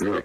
Yeah.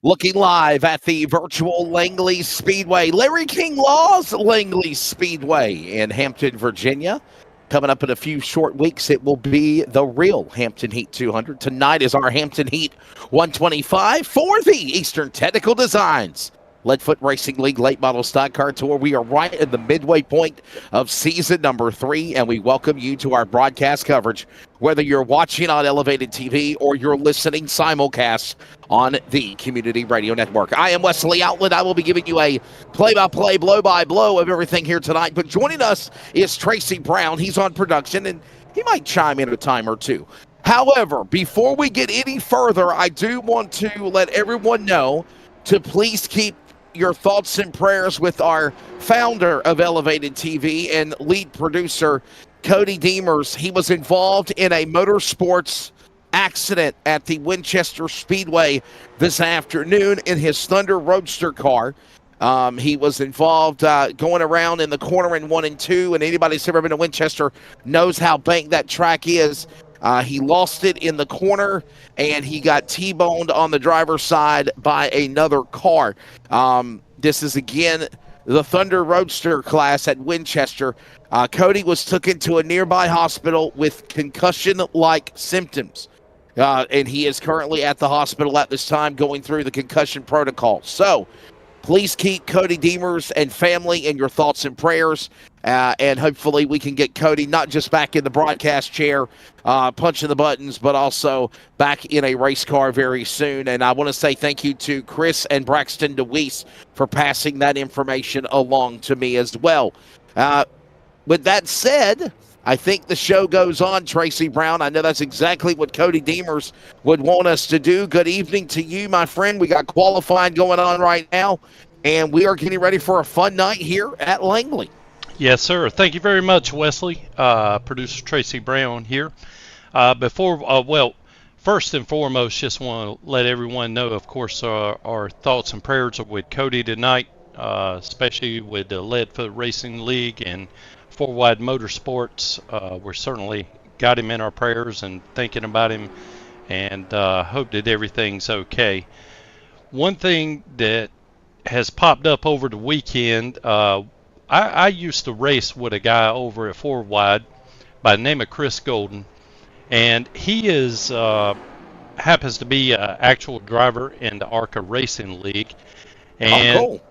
Looking live at the virtual Langley Speedway, Larry King Law's Langley Speedway in Hampton, Virginia. Coming up in a few short weeks, it will be the real Hampton Heat 200. Tonight is our Hampton Heat 125 for the Eastern Technical Designs Leadfoot Racing League Late Model Stock Car Tour. We are right at the midway point of season number 3, and we welcome you to our broadcast coverage, whether you're watching on Elevated TV or you're listening simulcast on the Community Radio Network. I am Wesley Outlet. I will be giving you a play-by-play, blow-by-blow of everything here tonight. But joining us is Tracy Brown. He's on production, and he might chime in a time or two. However, before we get any further, I do want to let everyone know to please keep your thoughts and prayers with our founder of Elevated TV and lead producer, Cody Deemers. He was involved in a motorsports accident at the Winchester Speedway this afternoon in his Thunder Roadster car. He was involved going around in the corner in 1 and 2, and anybody who's ever been to Winchester knows how banked that track is. He lost it in the corner, and he got T-boned on the driver's side by another car. This is, again, the Thunder Roadster class at Winchester. Cody was taken to a nearby hospital with concussion-like symptoms, and he is currently at the hospital at this time going through the concussion protocol. So please keep Cody Deemers and family in your thoughts and prayers, and hopefully we can get Cody not just back in the broadcast chair, punching the buttons, but also back in a race car very soon. And I want to say thank you to Chris and Braxton DeWeese for passing that information along to me as well. With that said, I think the show goes on, Tracy Brown. I know that's exactly what Cody Deemers would want us to do. Good evening to you, my friend. We got qualifying going on right now, and we are getting ready for a fun night here at Langley. Yes, sir. Thank you very much, Wesley. Producer Tracy Brown here. First and foremost, just want to let everyone know, of course, our thoughts and prayers are with Cody tonight, especially with the Leadfoot Racing League and Four Wide Motorsports. We're certainly got him in our prayers and thinking about him, and hope that everything's okay. One thing that has popped up over the weekend, I used to race with a guy over at Four Wide by the name of Chris Golden, and he is happens to be an actual driver in the ARCA Racing League. And cool.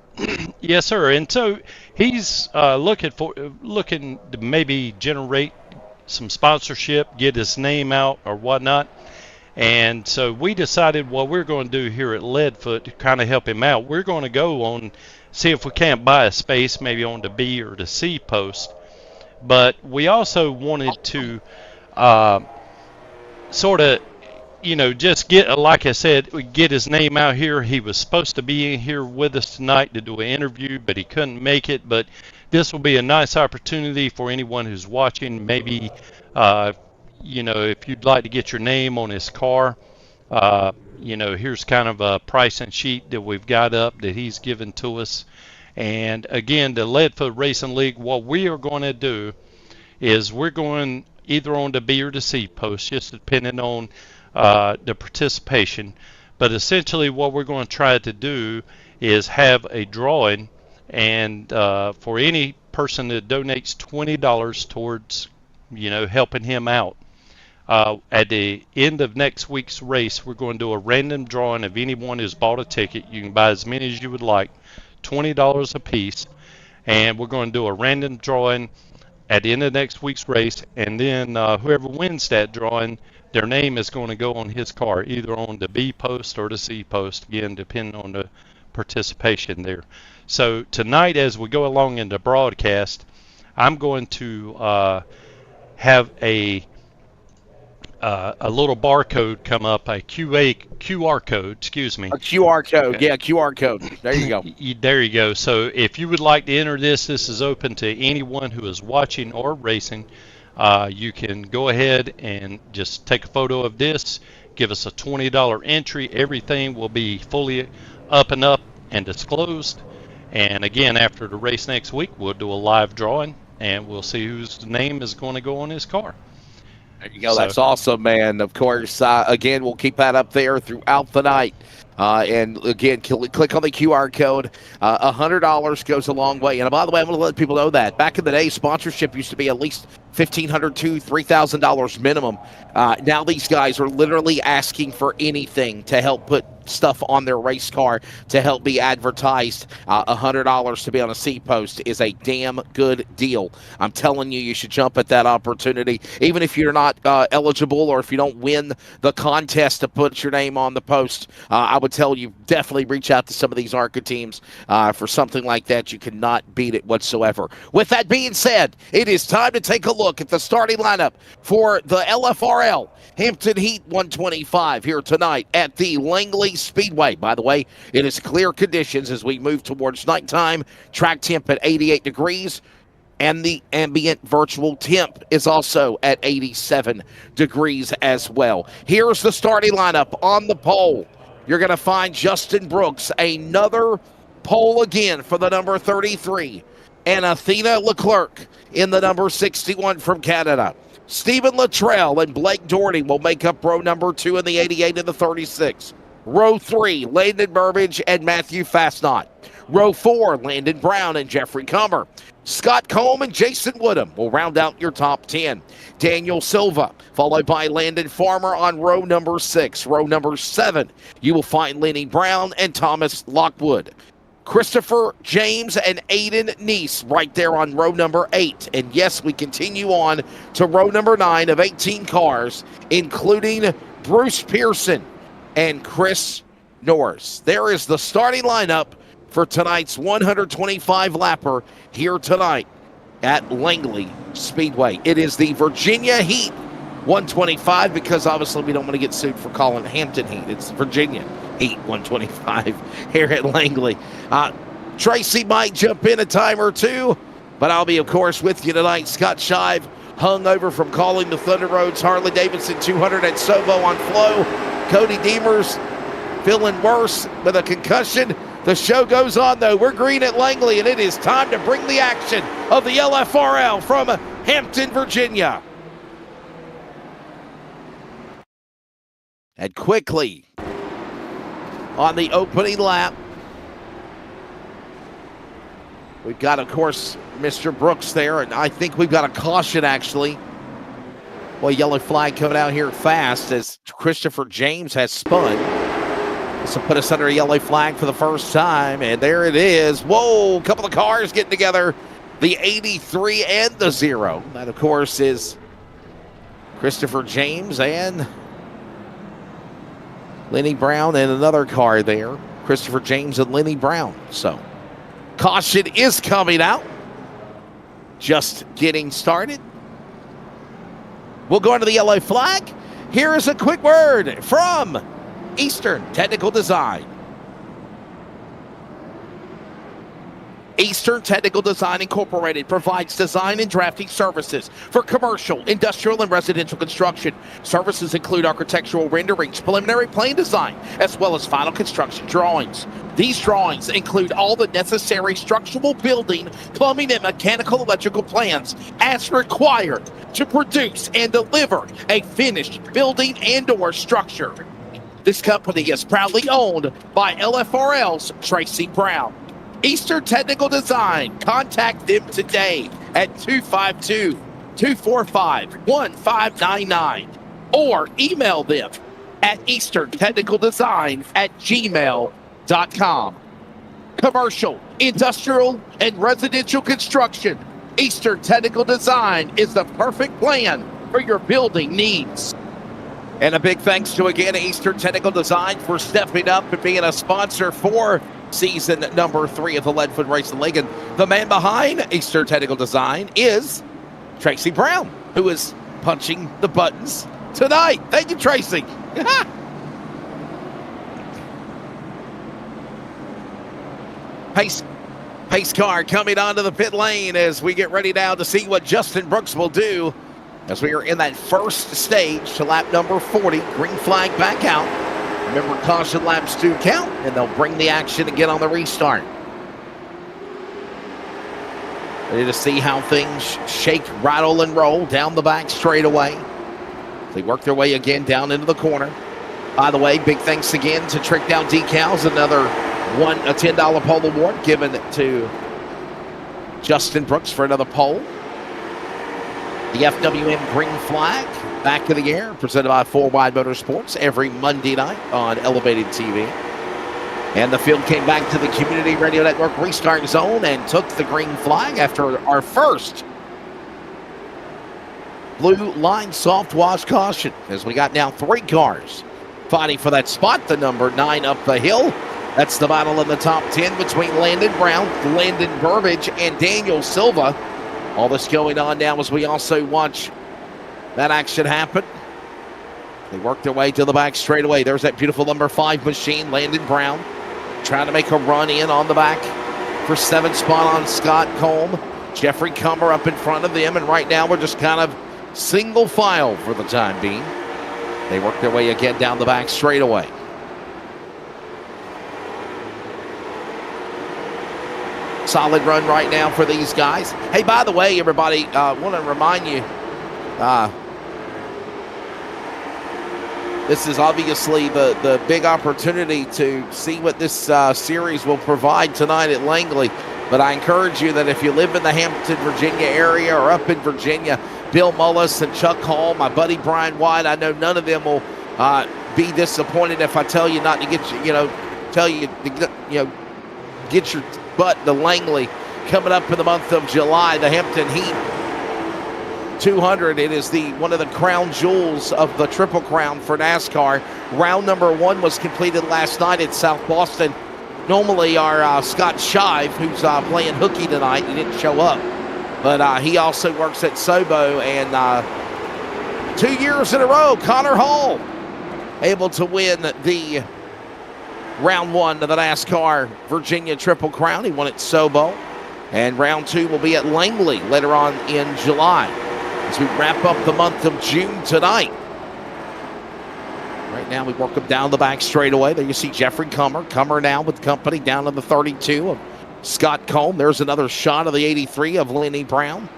Yes, sir. And so he's looking to maybe generate some sponsorship, get his name out or whatnot. And so we decided what we're going to do here at Leadfoot to kind of help him out. We're going to go on, see if we can't buy a space maybe on the B or the C post. But we also wanted to sort of, just get, like I said, get his name out here. He was supposed to be in here with us tonight to do an interview, but he couldn't make it. But this will be a nice opportunity for anyone who's watching. Maybe, if you'd like to get your name on his car, here's kind of a pricing sheet that we've got up that he's given to us. And again, the Leadfoot Racing League, what we are going to do is we're going either on the B or the C post, just depending on the participation. But essentially what we're going to try to do is have a drawing, and for any person that donates $20 towards helping him out, at the end of next week's race, we're going to do a random drawing of anyone who's bought a ticket. You can buy as many as you would like, $20 a piece, and we're going to do a random drawing at the end of next week's race, and then whoever wins that drawing, their name is going to go on his car, either on the B post or the C post, again, depending on the participation there. So tonight, as we go along in the broadcast, I'm going to have a little barcode come up, a QR code, excuse me. A QR code, okay. Yeah, QR code. There you go. There you go. So if you would like to enter this is open to anyone who is watching or racing. You can go ahead and just take a photo of this, give us a $20 entry. Everything will be fully up and disclosed. And again, after the race next week, we'll do a live drawing, and we'll see whose name is going to go on his car. There you go. That's awesome, man. Of course, again, we'll keep that up there throughout the night. And again, click on the QR code. $100 goes a long way. And by the way, I'm going to let people know that back in the day, sponsorship used to be at least $1,500 to $3,000 minimum. Now these guys are literally asking for anything to help put stuff on their race car to help be advertised. $100 to be on a seat post is a damn good deal. I'm telling you, you should jump at that opportunity. Even if you're not eligible or if you don't win the contest to put your name on the post, I would tell you definitely reach out to some of these ARCA teams for something like that. You cannot beat it whatsoever. With that being said, it is time to take a look at the starting lineup for the LFRL Hampton Heat 125 here tonight at the Langley Speedway. By the way, it is clear conditions as we move towards nighttime. Track temp at 88 degrees. And the ambient virtual temp is also at 87 degrees as well. Here's the starting lineup on the pole. You're going to find Justin Brooks, another pole again for the number 33, and Athena Leclerc in the number 61 from Canada. Stephen Luttrell and Blake Doherty will make up row number 2 in the 88 and the 36. Row 3, Landon Burbage and Matthew Fastnot. Row 4, Landon Brown and Jeffrey Comer. Scott Combe and Jason Woodham will round out your top 10. Daniel Silva, followed by Landon Farmer on row number 6. Row number 7, you will find Lenny Brown and Thomas Lockwood. Christopher James and Aiden Neese right there on row number 8. And yes, we continue on to row number 9 of 18 cars, including Bruce Pearson and Chris Norris. There is the starting lineup for tonight's 125 lapper here tonight at Langley Speedway. It is the Virginia Heat 125 because obviously we don't want to get sued for calling it Hampton Heat. It's Virginia Heat 125 here at Langley. Tracy might jump in a time or two, but I'll be, of course, with you tonight. Scott Shive hung over from calling the Thunder Roads Harley Davidson 200 at Sobo on Flow. Cody Deemers feeling worse with a concussion. The show goes on, though. We're green at Langley, and it is time to bring the action of the LFRL from Hampton, Virginia. And quickly, on the opening lap, we've got, of course, Mr. Brooks there, and I think we've got a caution, actually. Well, yellow flag coming out here fast as Christopher James has spun. This will put us under a yellow flag for the first time, and there it is. Whoa, a couple of cars getting together. The 83 and the 0. That, of course, is Christopher James and Lenny Brown and another car there. Christopher James and Lenny Brown. So, caution is coming out. Just getting started. We'll go into the yellow flag. Here is a quick word from Eastern Technical Design. Eastern Technical Design Incorporated provides design and drafting services for commercial, industrial, and residential construction. Services include architectural renderings, preliminary plan design, as well as final construction drawings. These drawings include all the necessary structural, building, plumbing, and mechanical electrical plans as required to produce and deliver a finished building and/or structure. This company is proudly owned by LFRL's Tracy Brown. Eastern Technical Design. Contact them today at 252-245-1599 or email them at easterntechnicaldesign@gmail.com. Commercial, industrial, and residential construction. Eastern Technical Design is the perfect plan for your building needs. And a big thanks to, again, Eastern Technical Design for stepping up and being a sponsor for season number 3 of the Leadfoot Racing League. And the man behind Eastern Technical Design is Tracy Brown, who is punching the buttons tonight. Thank you, Tracy. Pace car coming onto the pit lane as we get ready now to see what Justin Brooks will do as we are in that first stage to lap number 40. Green flag back out. Remember, caution laps do count, and they'll bring the action again on the restart. Ready to see how things shake, rattle, and roll down the back straightaway. They work their way again down into the corner. By the way, big thanks again to Trick Down Decals. Another a $10 pole award given to Justin Brooks for another pole. The FWM green flag back in the air, presented by 4 Wide Motorsports every Monday night on Elevated TV. And the field came back to the Community Radio Network restart zone and took the green flag after our first blue line soft wash caution, as we got now 3 cars fighting for that spot. The number 9 up the hill. That's the battle in the top 10 between Landon Brown, Landon Burbage, and Daniel Silva. All this going on now as we also watch that action happen. They work their way to the back straightaway. There's that beautiful number 5 machine, Landon Brown, trying to make a run in on the back for 7th spot on Scott Colm. Jeffrey Comer up in front of them, and right now we're just kind of single file for the time being. They work their way again down the back straightaway. Solid run right now for these guys. Hey, by the way, everybody, want to remind you, this is obviously the big opportunity to see what this series will provide tonight at Langley. But I encourage you that if you live in the Hampton, Virginia area or up in Virginia, Bill Mullis and Chuck Hall, my buddy Brian White, I know none of them will be disappointed if I tell you not to get get your butt to Langley coming up in the month of July. The Hampton Heat 200. It is one of the crown jewels of the Triple Crown for NASCAR. Round number 1 was completed last night at South Boston. Normally our Scott Shive, who's playing hooky tonight, he didn't show up. But he also works at Sobo. And 2 years in a row, Connor Hall able to win the round 1 of the NASCAR Virginia Triple Crown. He won at Sobo. And round 2 will be at Langley later on in July, as we wrap up the month of June tonight. Right now we work them down the back straightaway. There you see Jeffrey Comer. Comer now with company down to the 32 of Scott Colm. There's another shot of the 83 of Lenny Brown.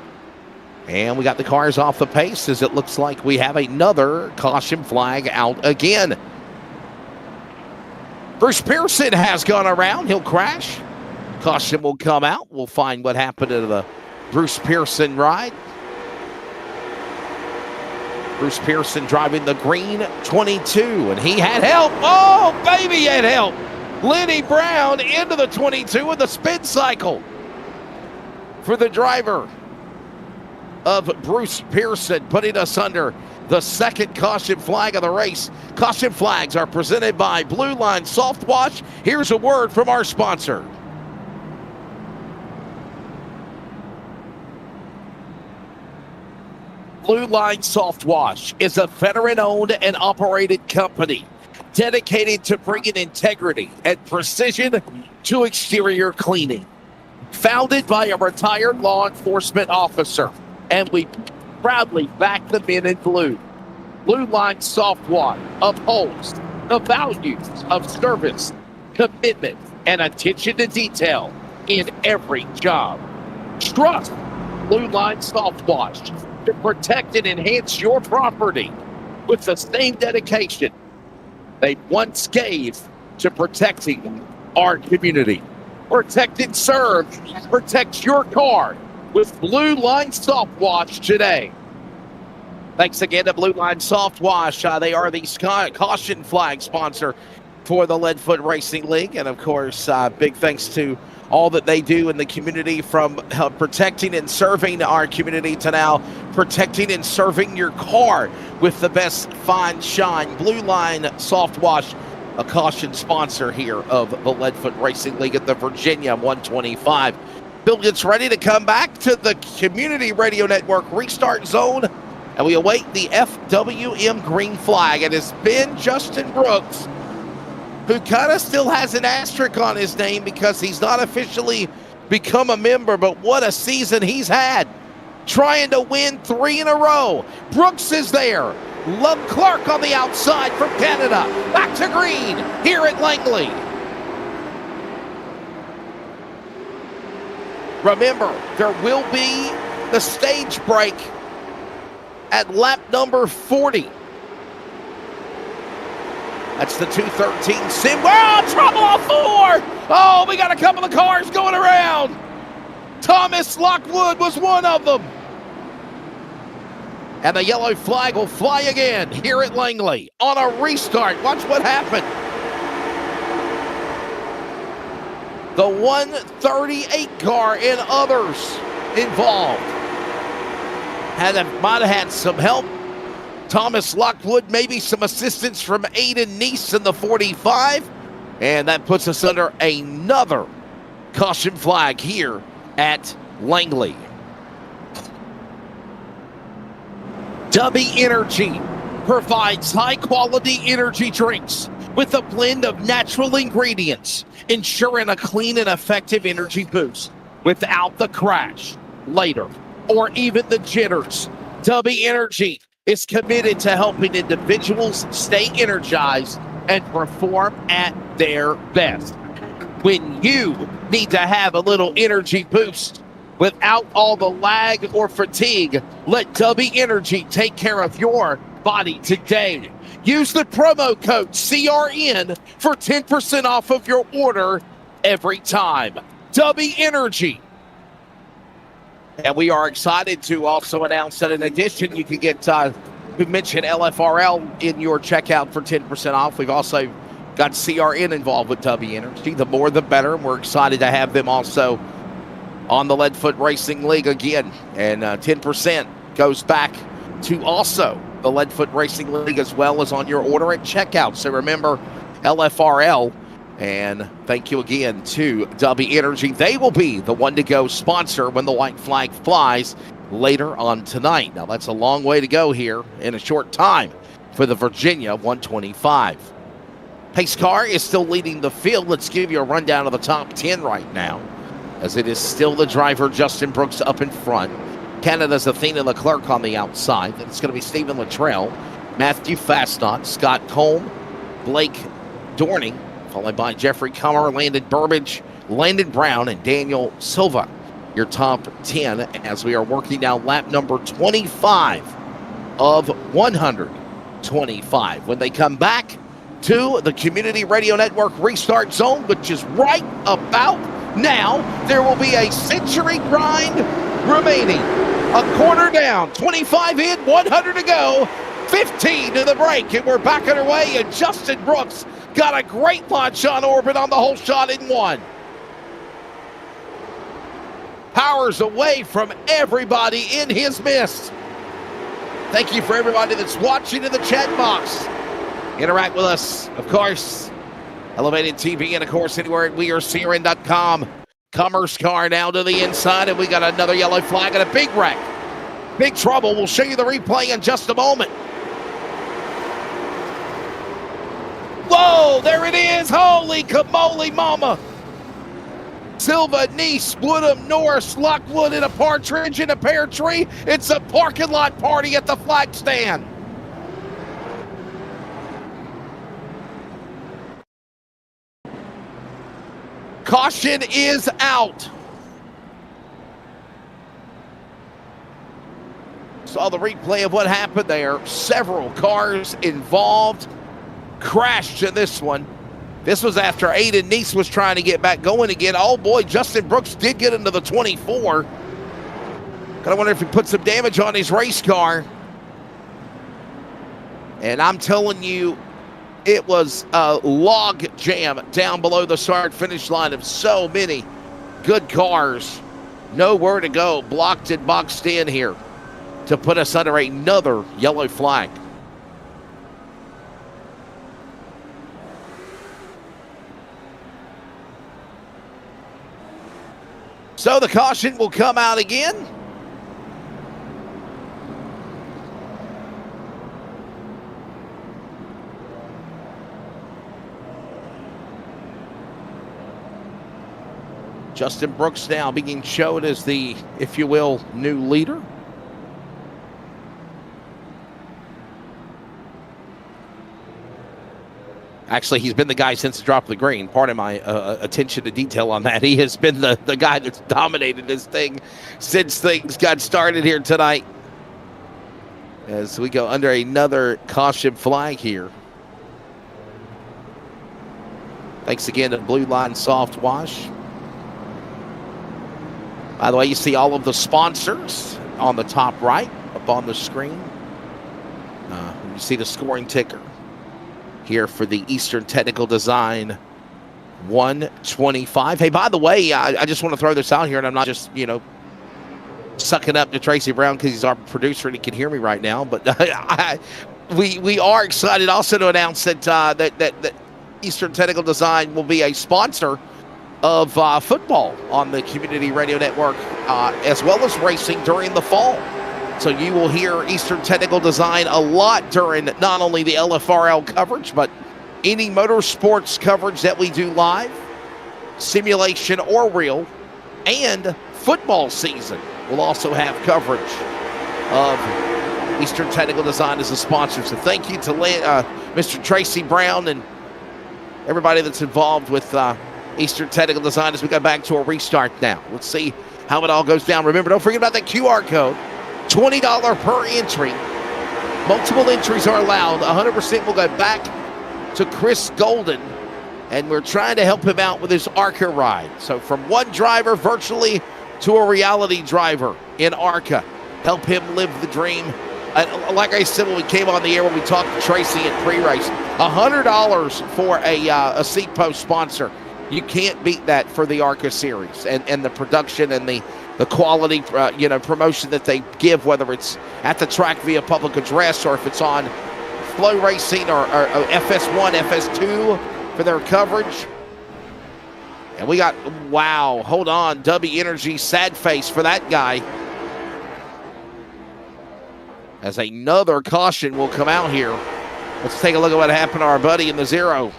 And we got the cars off the pace, as it looks like we have another caution flag out again. Bruce Pearson has gone around. He'll crash. Caution will come out. We'll find what happened to the Bruce Pearson ride. Bruce Pearson driving the green 22, and he had help. Oh, baby, he had help. Lenny Brown into the 22 with the spin cycle for the driver of Bruce Pearson, putting us under the second caution flag of the race. Caution flags are presented by Blue Line Soft Wash. Here's a word from our sponsor. Blue Line Soft Wash is a veteran-owned and operated company dedicated to bringing integrity and precision to exterior cleaning. Founded by a retired law enforcement officer, and we proudly back the men in blue. Blue Line Soft Wash upholds the values of service, commitment, and attention to detail in every job. Trust Blue Line Soft Wash to protect and enhance your property with the same dedication they once gave to protecting our community. Protect and serve. Protect your car with Blue Line Soft Wash today. Thanks again to Blue Line Soft Wash. They are the caution flag sponsor for the Leadfoot Racing League. And, of course, big thanks to all that they do in the community, from protecting and serving our community to now protecting and serving your car with the best fine shine. Blue Line Soft Wash, a caution sponsor here of the Leadfoot Racing League at the Virginia 125. Bill gets ready to come back to the Community Radio Network restart zone, and we await the FWM green flag. It has been Justin Brooks, who kind of still has an asterisk on his name because he's not officially become a member, but what a season he's had, trying to win 3 in a row. Brooks is there. Love Clark on the outside from Canada. Back to green here at Langley. Remember, there will be the stage break at lap number 40 That's the 213 Sim. Oh, trouble off 4. Oh, we got a couple of cars going around. Thomas Lockwood was one of them. And the yellow flag will fly again here at Langley on a restart. Watch what happened. The 138 car and others involved might have had some help. Thomas Lockwood, maybe some assistance from Aiden Neese in the 45. And that puts us under another caution flag here at Langley. Dubby Energy provides high-quality energy drinks with a blend of natural ingredients, ensuring a clean and effective energy boost without the crash later or even the jitters. Dubby Energy is committed to helping individuals stay energized and perform at their best. When you need to have a little energy boost without all the lag or fatigue, let Dubby Energy take care of your body today. Use the promo code CRN for 10% off of your order every time. Dubby Energy. And we are excited to also announce that in addition, you can get, we mentioned LFRL in your checkout for 10% off. We've also got CRN involved with Dubby Energy. The more, the better. And we're excited to have them also on the Leadfoot Racing League again. And 10% goes back to also the Leadfoot Racing League as well as on your order at checkout. So remember LFRL. And thank you again to Dubby Energy. They will be the one to go sponsor when the white flag flies later on tonight. Now, that's a long way to go here in a short time for the Virginia 125. Pace car is still leading the field. Let's give you a rundown of the top 10 right now, as it is still the driver, Justin Brooks, up in front. Canada's Athena Leclerc on the outside. Then it's going to be Stephen Luttrell, Matthew Fastnot, Scott Colm, Blake Dorning, followed by Jeffrey Comer, Landon Burbage, Landon Brown, and Daniel Silva. Your top 10 as we are working down lap number 25 of 125. When they come back to the Community Radio Network restart zone, which is right about now, there will be a century grind remaining. A quarter down, 25 in, 100 to go, 15 to the break, and we're back underway, and Justin Brooks got a great launch on orbit on the whole shot in one. Powers away from everybody in his midst. Thank you for everybody that's watching in the chat box. Interact with us, of course. Elevated TV, and of course, anywhere at wearecrn.com. Commerce car now to the inside, and we got another yellow flag and a big wreck. Big trouble. We'll show you the replay in just a moment. Whoa, there it is. Holy camole mama. Silva, Neese, Woodham, Norris, Lockwood, and a partridge in a pear tree. It's a parking lot party at the flag stand. Caution is out. Saw the replay of what happened there. Several cars involved. Crashed in this one. This was after Aiden Neese was trying to get back going again. Oh boy, Justin Brooks did get into the 24. Gotta wonder if he put some damage on his race car. And I'm telling you, it was a log jam down below the start-finish line of so many good cars. Nowhere to go. Blocked and boxed in here to put us under another yellow flag. So the caution will come out again. Justin Brooks now being shown as the, if you will, new leader. Actually, he's been the guy since the drop of the green. Pardon my attention to detail on that. He has been the guy that's dominated this thing since things got started here tonight. As we go under another caution flag here. Thanks again to Blue Line Soft Wash. By the way, you see all of the sponsors on the top right up on the screen. You see the scoring ticker here for the Eastern Technical Design 125. Hey, by the way, I just want to throw this out here, and I'm not just, sucking up to Tracy Brown because he's our producer and he can hear me right now. But we are excited also to announce that that Eastern Technical Design will be a sponsor of football on the Community Radio Network, as well as racing during the fall. So you will hear Eastern Technical Design a lot during not only the LFRL coverage, but any motorsports coverage that we do live, simulation or real, and football season. We'll also have coverage of Eastern Technical Design as a sponsor. So thank you to Mr. Tracy Brown and everybody that's involved with Eastern Technical Design as we go back to a restart now. Let's see how it all goes down. Remember, don't forget about that QR code. $20 per entry. Multiple entries are allowed. 100% will go back to Chris Golden, and we're trying to help him out with his ARCA ride. So from one driver virtually to a reality driver in ARCA. Help him live the dream. Like I said when we came on the air, when we talked to Tracy at pre-race, $100 for a seat post sponsor. You can't beat that for the ARCA series and the production and the quality, promotion that they give, whether it's at the track via public address or if it's on Flow Racing or FS1, FS2 for their coverage. And we got, wow, hold on, W Energy, sad face for that guy. As another caution will come out here. Let's take a look at what happened to our buddy in the zero.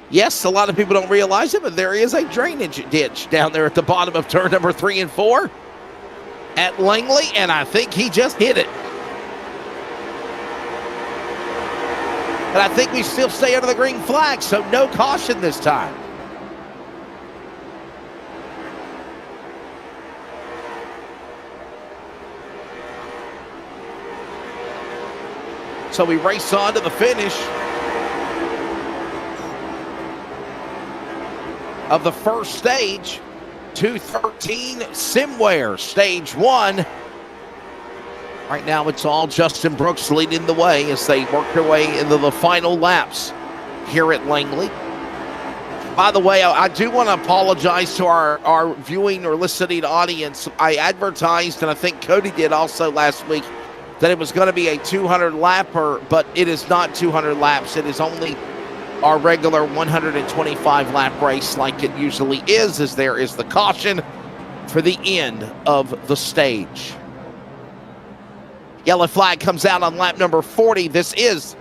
Yes, a lot of people don't realize it, but there is a drainage ditch down there at the bottom of turn number 3 and 4 at Langley, and I think he just hit it. And I think we still stay under the green flag, so no caution this time. So we race on to the finish of the first stage, 213 Simware, stage 1. Right now it's all Justin Brooks leading the way as they work their way into the final laps here at Langley. By the way, I do want to apologize to our viewing or listening audience. I advertised, and I think Cody did also last week, that it was going to be a 200 lapper, but it is not 200 laps. It is only our regular 125 lap race like it usually is, as there is the caution for the end of the stage. Yellow flag comes out on lap number 40. This is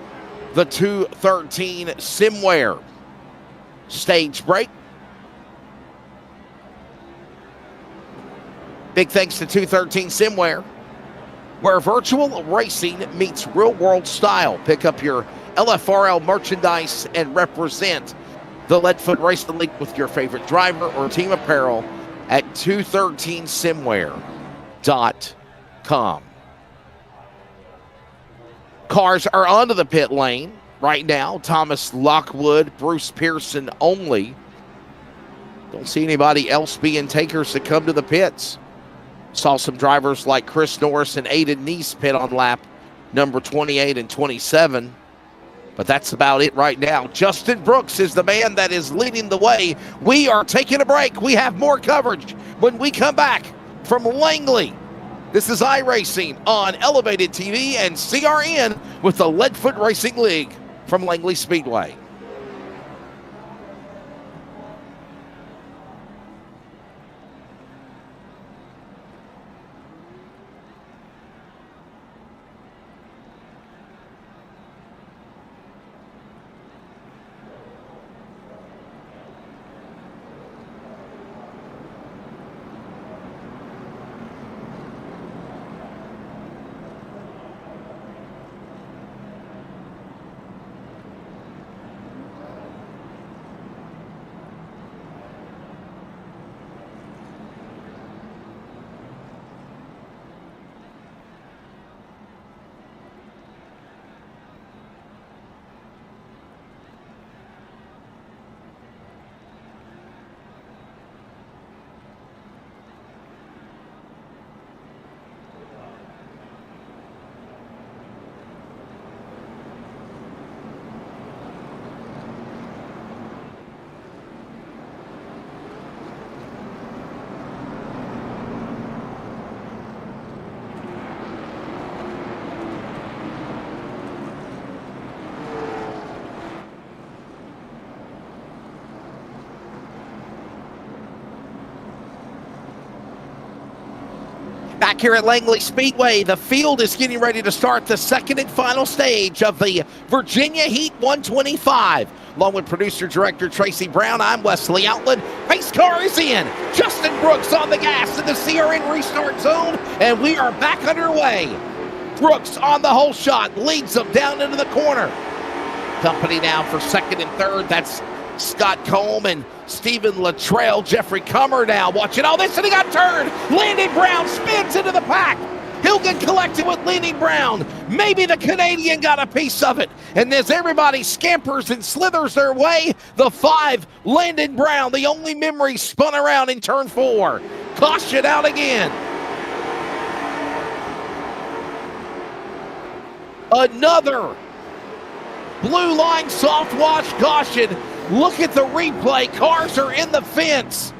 the 213 Simware stage break. Big thanks to 213 Simware, where virtual racing meets real-world style. Pick up your LFRL merchandise and represent the Leadfoot Racing League with your favorite driver or team apparel at 213simware.com. Cars are onto the pit lane right now. Thomas Lockwood, Bruce Pearson only. Don't see anybody else being takers to come to the pits. Saw some drivers like Chris Norris and Aiden Neese pit on lap number 28 and 27. But that's about it right now. Justin Brooks is the man that is leading the way. We are taking a break. We have more coverage when we come back from Langley. This is Iracing on Elevated TV and CRN with the Leadfoot Racing League from Langley Speedway. Back here at Langley Speedway, the field is getting ready to start the second and final stage of the Virginia Heat 125. Along with producer-director Tracy Brown, I'm Wesley Outland. Pace car is in. Justin Brooks on the gas in the CRN restart zone, and we are back underway. Brooks on the hole shot, leads them down into the corner. Company now for second and third. That's Scott Combe and Stephen Luttrell. Jeffrey Comer now watching all this, and he got turned. Landon Brown spins into the pack. He'll get collected with Landon Brown. Maybe the Canadian got a piece of it. And as everybody scampers and slithers their way, the 5, Landon Brown, the only memory, spun around in turn 4. Caution out again. Another blue line soft wash caution. Look at the replay. Cars are in the fence.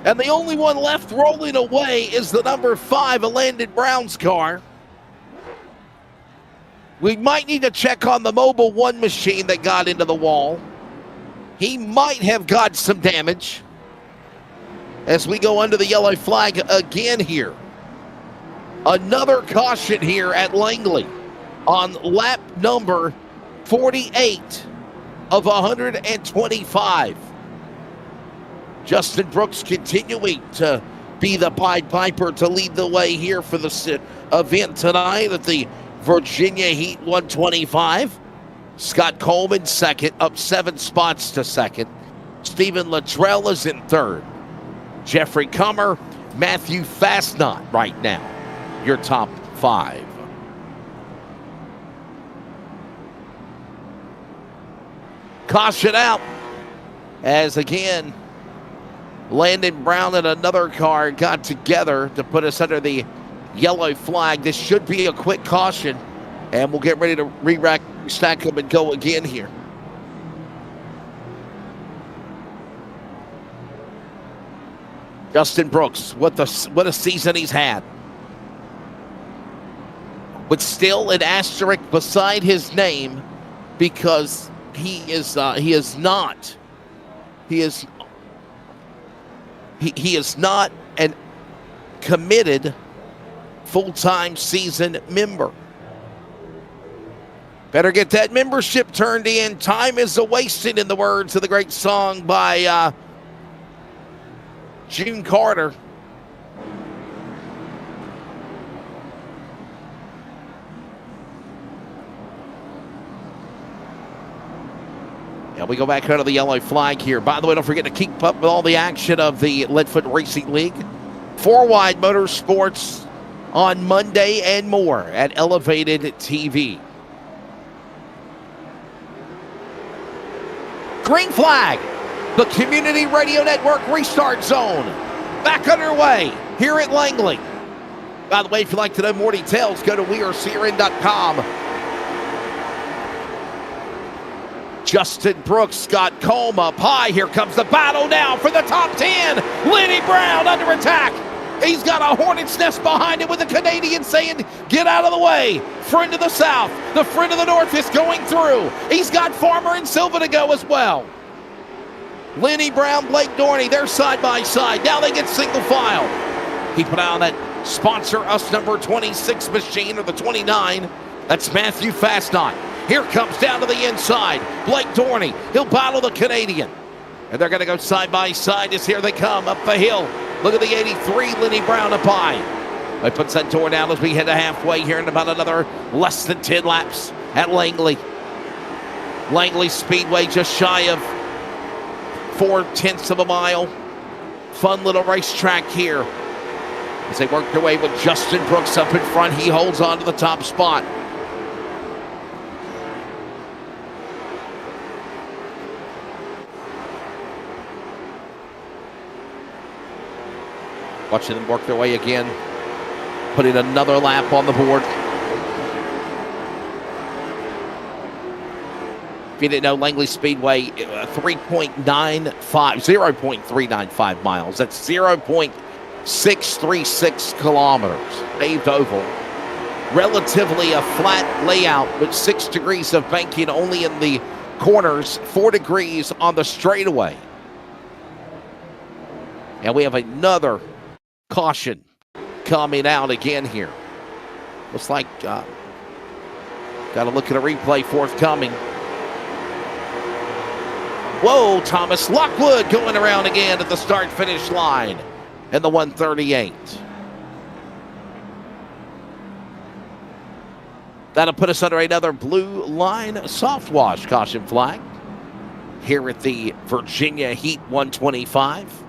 And the only one left rolling away is the number 5, Landon Brown's car. We might need to check on the Mobile 1 machine that got into the wall. He might have got some damage as we go under the yellow flag again here. Another caution here at Langley on lap number 48 of 125. Justin Brooks continuing to be the Pied Piper to lead the way here for the event tonight at the Virginia Heat 125. Scott Coleman second, up 7 spots to second. Stephen Luttrell is in third. Jeffrey Comer, Matthew Fastnot right now, your top 5. Caution out as again Landon Brown and another car got together to put us under the yellow flag. This should be a quick caution, and we'll get ready to re-rack, stack them, and go again here. Justin Brooks, what a season he's had. But still an asterisk beside his name because he is not an committed full-time season member. Better get that membership turned in. Time is a-wasting, in the words of the great song by June Carter. And we go back under the yellow flag here. By the way, don't forget to keep up with all the action of the Leadfoot Racing League. 4Wide Motorsports on Monday and more at Elevated TV. Green flag. The Community Radio Network restart zone. Back underway here at Langley. By the way, if you'd like to know more details, go to wearecrn.com. Justin Brooks, Scott Combe up high. Here comes the battle now for the top 10. Lenny Brown under attack. He's got a hornet's nest behind him with the Canadian saying, get out of the way. Friend of the South, the friend of the North is going through. He's got Farmer and Silva to go as well. Lenny Brown, Blake Dorney, they're side by side. Now they get single file. He put out that sponsor us number 26 machine, or the 29. That's Matthew Fastnot. Here comes down to the inside. Blake Dorney, he'll battle the Canadian. And they're going to go side by side as here they come up the hill. Look at the 83, Lenny Brown up high. He puts that door down as we head to halfway here in about another less than 10 laps at Langley. Langley Speedway just shy of 0.4 of a mile. Fun little racetrack here. As they work their way with Justin Brooks up in front, he holds on to the top spot. Watching them work their way again, putting another lap on the board. If you didn't know, Langley Speedway, 0.395 miles. That's 0.636 kilometers. Paved oval. Relatively a flat layout with 6 degrees of banking only in the corners, 4 degrees on the straightaway. And we have another caution coming out again here. Looks like got to look at a replay forthcoming. Whoa, Thomas Lockwood going around again at the start-finish line in the 138. That'll put us under another blue line soft wash caution flag here at the Virginia Heat 125.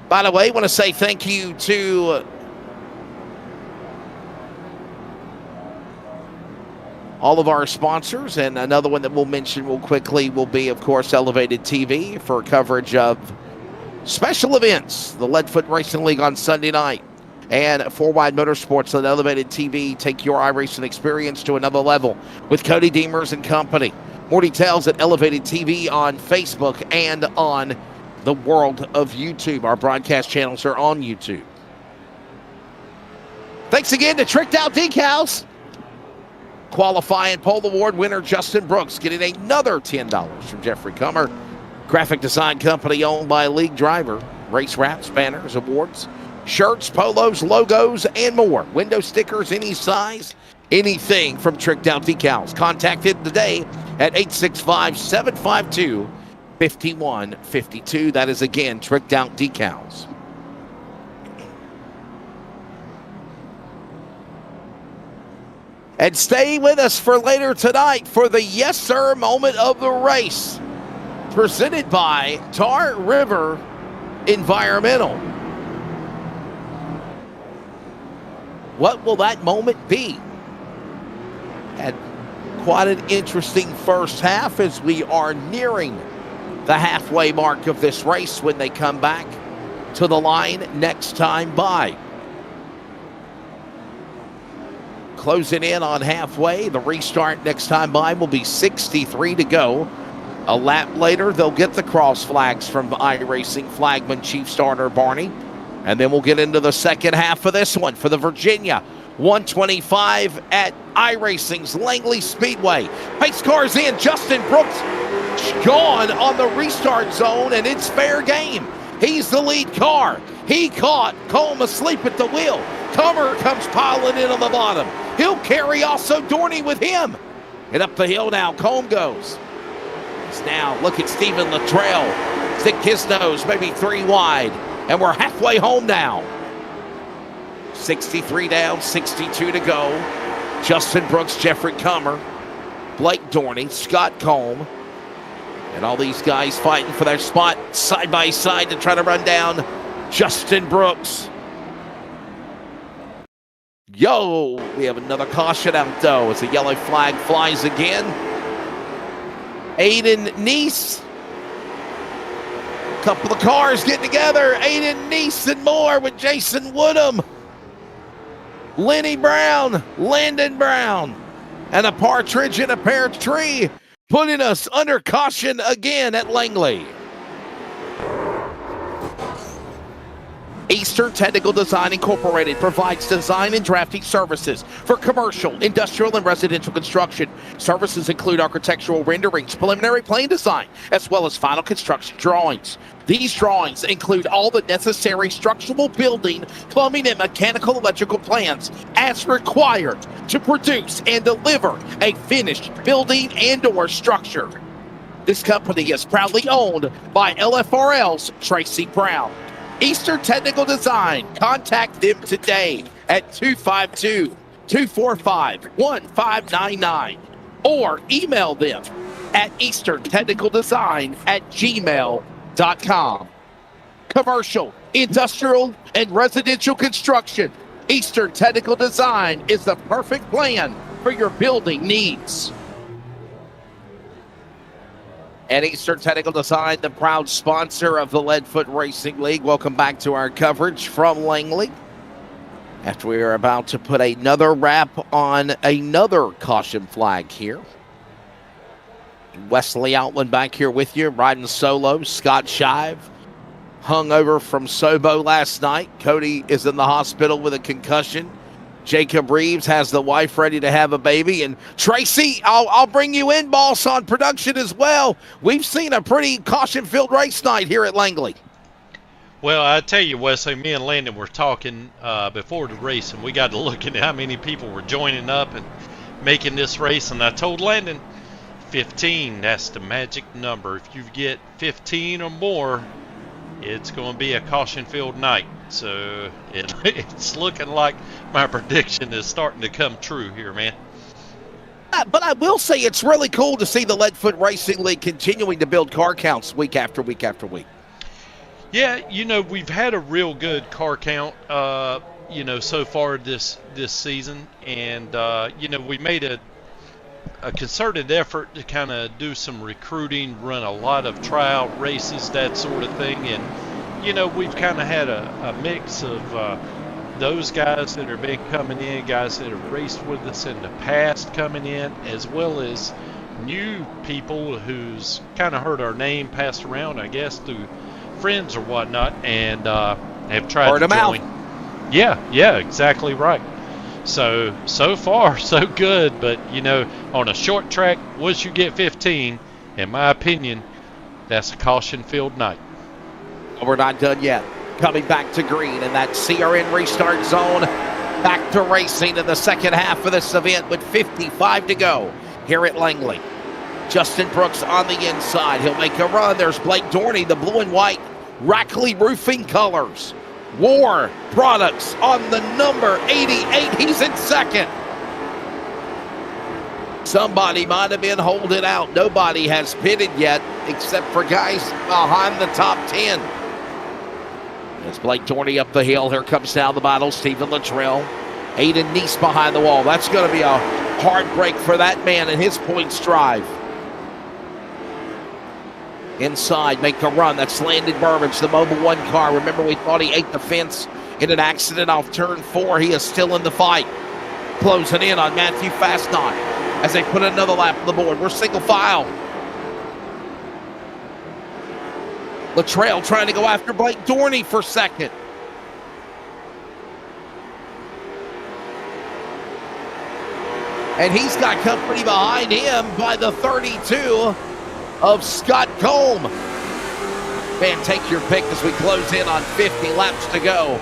By the way, I want to say thank you to all of our sponsors, and another one that we'll mention real quickly will be, of course, Elevated TV for coverage of special events, the Leadfoot Racing League on Sunday night, and Four Wide Motorsports on Elevated TV. Take your iRacing experience to another level with Cody Deemers and company. More details at Elevated TV on Facebook and on the world of YouTube. Our broadcast channels are on YouTube. Thanks again to Tricked Out Decals. Qualifying Pole Award winner Justin Brooks getting another $10 from Jeffrey Comer. Graphic design company owned by League Driver. Race wraps, banners, awards, shirts, polos, logos, and more. Window stickers, any size, anything from Tricked Out Decals. Contact him today at 865-752-5152. That is, again, Tricked Out Decals. And stay with us for later tonight for the Yes Sir moment of the race, presented by Tar River Environmental. What will that moment be? Had quite an interesting first half as we are nearing the halfway mark of this race when they come back to the line next time by. Closing in on halfway. The restart next time by will be 63 to go. A lap later, they'll get the cross flags from Iracing flagman Chief Starter Barney. And then we'll get into the second half of this one for the Virginia 125 at Iracing's Langley Speedway. Pace cars in. Justin Brooks gone on the restart zone, and it's fair game. He's the lead car. He caught Colm asleep at the wheel. Comer comes piling in on the bottom. He'll carry also Dorney with him. And up the hill now, Colm goes. It's now, look at Stephen Luttrell. Stick his nose, maybe 3 wide. And we're halfway home now. 63 down, 62 to go. Justin Brooks, Jeffrey Comer, Blake Dorney, Scott Colm. And all these guys fighting for their spot side by side to try to run down Justin Brooks. Yo, we have another caution out though as the yellow flag flies again. Aiden Neese. A couple of cars getting together. Aiden Neese and more with Jason Woodham. Lenny Brown, Landon Brown, and a partridge in a pear tree, putting us under caution again at Langley. Eastern Technical Design Incorporated provides design and drafting services for commercial, industrial, and residential construction. Services include architectural renderings, preliminary plan design, as well as final construction drawings. These drawings include all the necessary structural, building, plumbing, and mechanical electrical plans as required to produce and deliver a finished building and/or structure. This company is proudly owned by LFRL's Tracy Brown. Eastern Technical Design. Contact them today at 252-245-1599 or email them at easterntechnicaldesign@gmail.com. Commercial, industrial, and residential construction. Eastern Technical Design is the perfect plan for your building needs. And Eastern Technical Design, the proud sponsor of the Leadfoot Racing League. Welcome back to our coverage from Langley. After we are about to put another wrap on another caution flag here. Wesley Outland back here with you, riding solo. Scott Shive hung over from Sobo last night. Cody is in the hospital with a concussion. Jacob Reeves has the wife ready to have a baby. And Tracy, I'll bring you in, boss, on production as well. We've seen a pretty caution-filled race night here at Langley. Well, I tell you, Wesley, me and Landon were talking before the race, and we got to looking at how many people were joining up and making this race. And I told Landon, 15, that's the magic number. If you get 15 or more, it's going to be a caution-filled night. So it's looking like my prediction is starting to come true here, man. But I will say it's really cool to see the Leadfoot Racing League continuing to build car counts week after week after week. Yeah, we've had a real good car count, so far this season. And, we made a concerted effort to kind of do some recruiting, run a lot of trial races, that sort of thing. And, we've kind of had a mix of those guys that have been coming in, guys that have raced with us in the past coming in, as well as new people who's kind of heard our name passed around, I guess, through friends or whatnot, and have tried to join. Yeah, exactly right. So far, so good. But, on a short track, once you get 15, in my opinion, that's a caution-filled night. We're not done yet. Coming back to green in that CRN restart zone. Back to racing in the second half of this event with 55 to go here at Langley. Justin Brooks on the inside. He'll make a run. There's Blake Dorney, the blue and white Rackley roofing colors. War Products on the number 88. He's in second. Somebody might have been holding out. Nobody has pitted yet except for guys behind the top 10. As Blake Dorney up the hill. Here comes down the bottle Stephen Luttrell. Aiden Neese behind the wall. That's going to be a hard break for that man in his points drive. Inside, make a run. That's Landon Burbage, the Mobile 1 car. Remember, we thought he ate the fence in an accident off turn 4. He is still in the fight. Closing in on Matthew Fastnot as they put another lap on the board. We're single file. Luttrell trying to go after Blake Dorney for second. And he's got company behind him by the 32 of Scott Combe. Man, take your pick as we close in on 50 laps to go.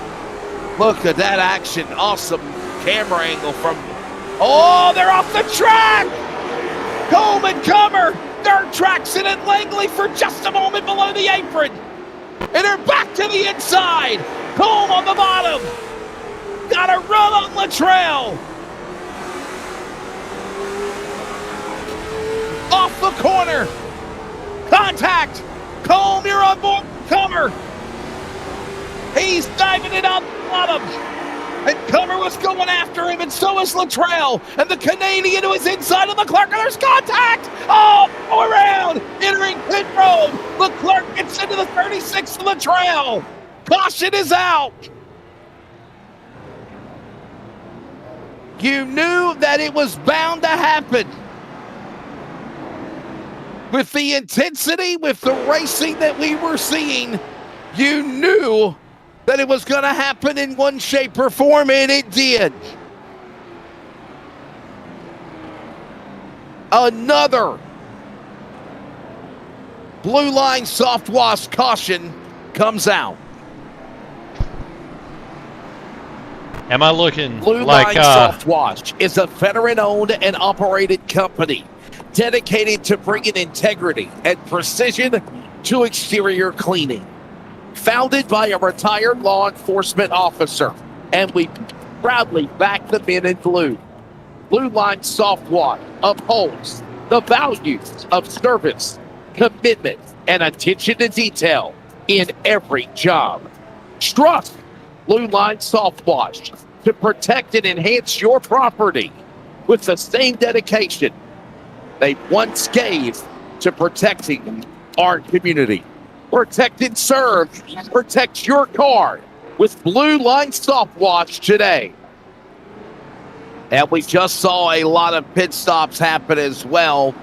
Look at that action. Awesome camera angle from... Oh, they're off the track! Combe and Comer. Third traction at Langley for just a moment below the apron. And they're back to the inside. Combe on the bottom. Got a run on Luttrell. Off the corner. Contact. Combe, you're on board. Comer. He's diving it on the bottom. And Comer was going after him, and so is Luttrell. And the Canadian who is inside of Leclerc, and there's contact! Oh, go around! Entering pit road. Leclerc gets into the 36th of Luttrell. Caution is out. You knew that it was bound to happen. With the intensity, with the racing that we were seeing, you knew that it was going to happen in one shape or form, and it did. Another blue line soft wash caution comes out. Am I looking Blue like Line Soft Wash is a veteran-owned and operated company dedicated to bringing integrity and precision to exterior cleaning. Founded by a retired law enforcement officer, and we proudly back the men in blue. Blue Line Soft Wash upholds the values of service, commitment, and attention to detail in every job. Trust Blue Line Soft Wash to protect and enhance your property with the same dedication they once gave to protecting our community. Protect and serve. Protect your car with Blue Line Soft Wash today. And we just saw a lot of pit stops happen as well.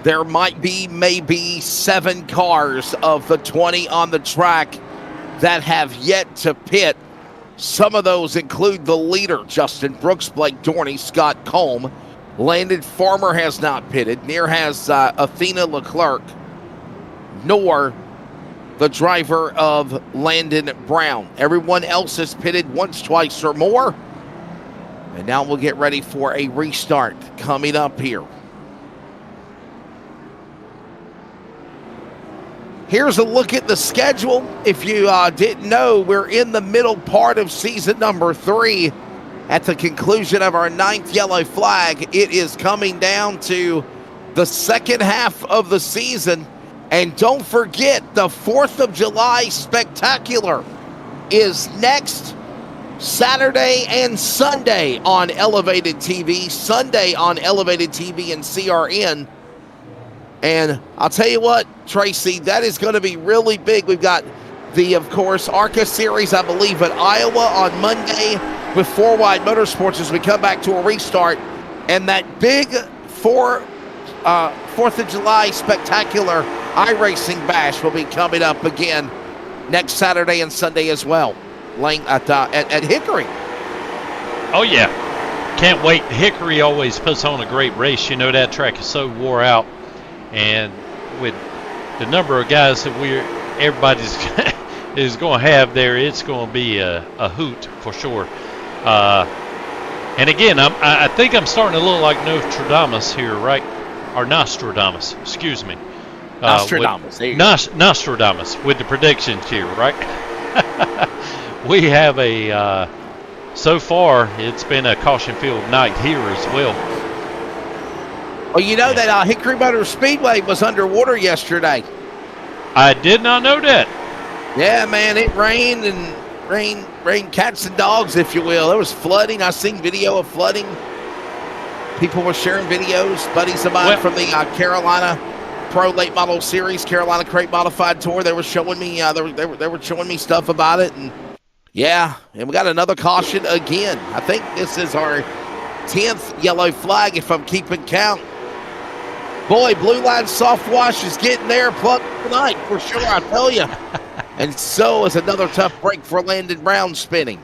There might be maybe 7 cars of the 20 on the track that have yet to pit. Some of those include the leader, Justin Brooks, Blake Dorney, Scott Combe. Landon Farmer has not pitted. Near has Athena Leclerc. Nor the driver of Landon Brown. Everyone else is pitted once, twice, or more. And now we'll get ready for a restart coming up here. Here's a look at the schedule. If you didn't know, we're in the middle part of season number 3. At the conclusion of our 9th yellow flag, it is coming down to the second half of the season. And don't forget, the 4th of July Spectacular is next Saturday and Sunday on Elevated TV. Sunday on Elevated TV and CRN. And I'll tell you what, Tracy, that is going to be really big. We've got the, of course, ARCA Series, I believe, at Iowa on Monday with 4 Wide Motorsports as we come back to a restart. And that big 4th of July Spectacular Iracing Bash will be coming up again next Saturday and Sunday as well at Hickory. Oh, yeah. Can't wait. Hickory always puts on a great race. You know, that track is so wore out. And with the number of guys that everybody's is going to have there, it's going to be a hoot for sure. And again, I think I'm starting to look like Nostradamus here, right? Or Nostradamus, excuse me. Nostradamus. Nostradamus with the predictions here, right? We have so far, it's been a caution-filled night here as well. Well, you know that Hickory Motor Speedway was underwater yesterday. I did not know that. Yeah, man, it rained and rained cats and dogs, if you will. There was flooding. I seen video of flooding. People were sharing videos. Buddies of mine from the Carolina Pro Late Model Series, Carolina Crate Modified Tour, they were showing me. They were showing me stuff about it, and yeah, and we got another caution again. I think this is our 10th yellow flag, if I'm keeping count. Boy, Blue Line Soft Wash is getting there plugged tonight for sure, I tell you. And so is another tough break for Landon Brown spinning.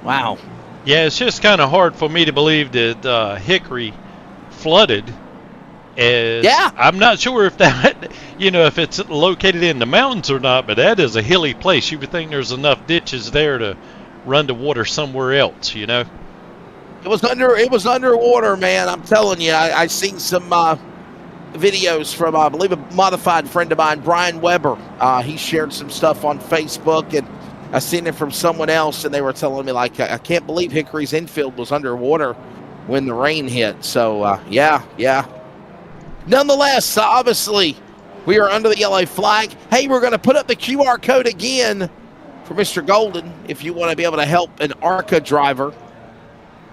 Wow. Yeah, it's just kind of hard for me to believe that Hickory flooded. I'm not sure if that, if it's located in the mountains or not, but that is a hilly place. You would think there's enough ditches there to run the water somewhere else, It was underwater, man. I'm telling you. I seen some videos from, I believe, a modified friend of mine, Brian Weber. He shared some stuff on Facebook, and I seen it from someone else, and they were telling me, like, I can't believe Hickory's infield was underwater when the rain hit. So, yeah. Nonetheless, obviously, we are under the yellow flag. Hey, we're going to put up the QR code again for Mr. Golden. If you want to be able to help an ARCA driver,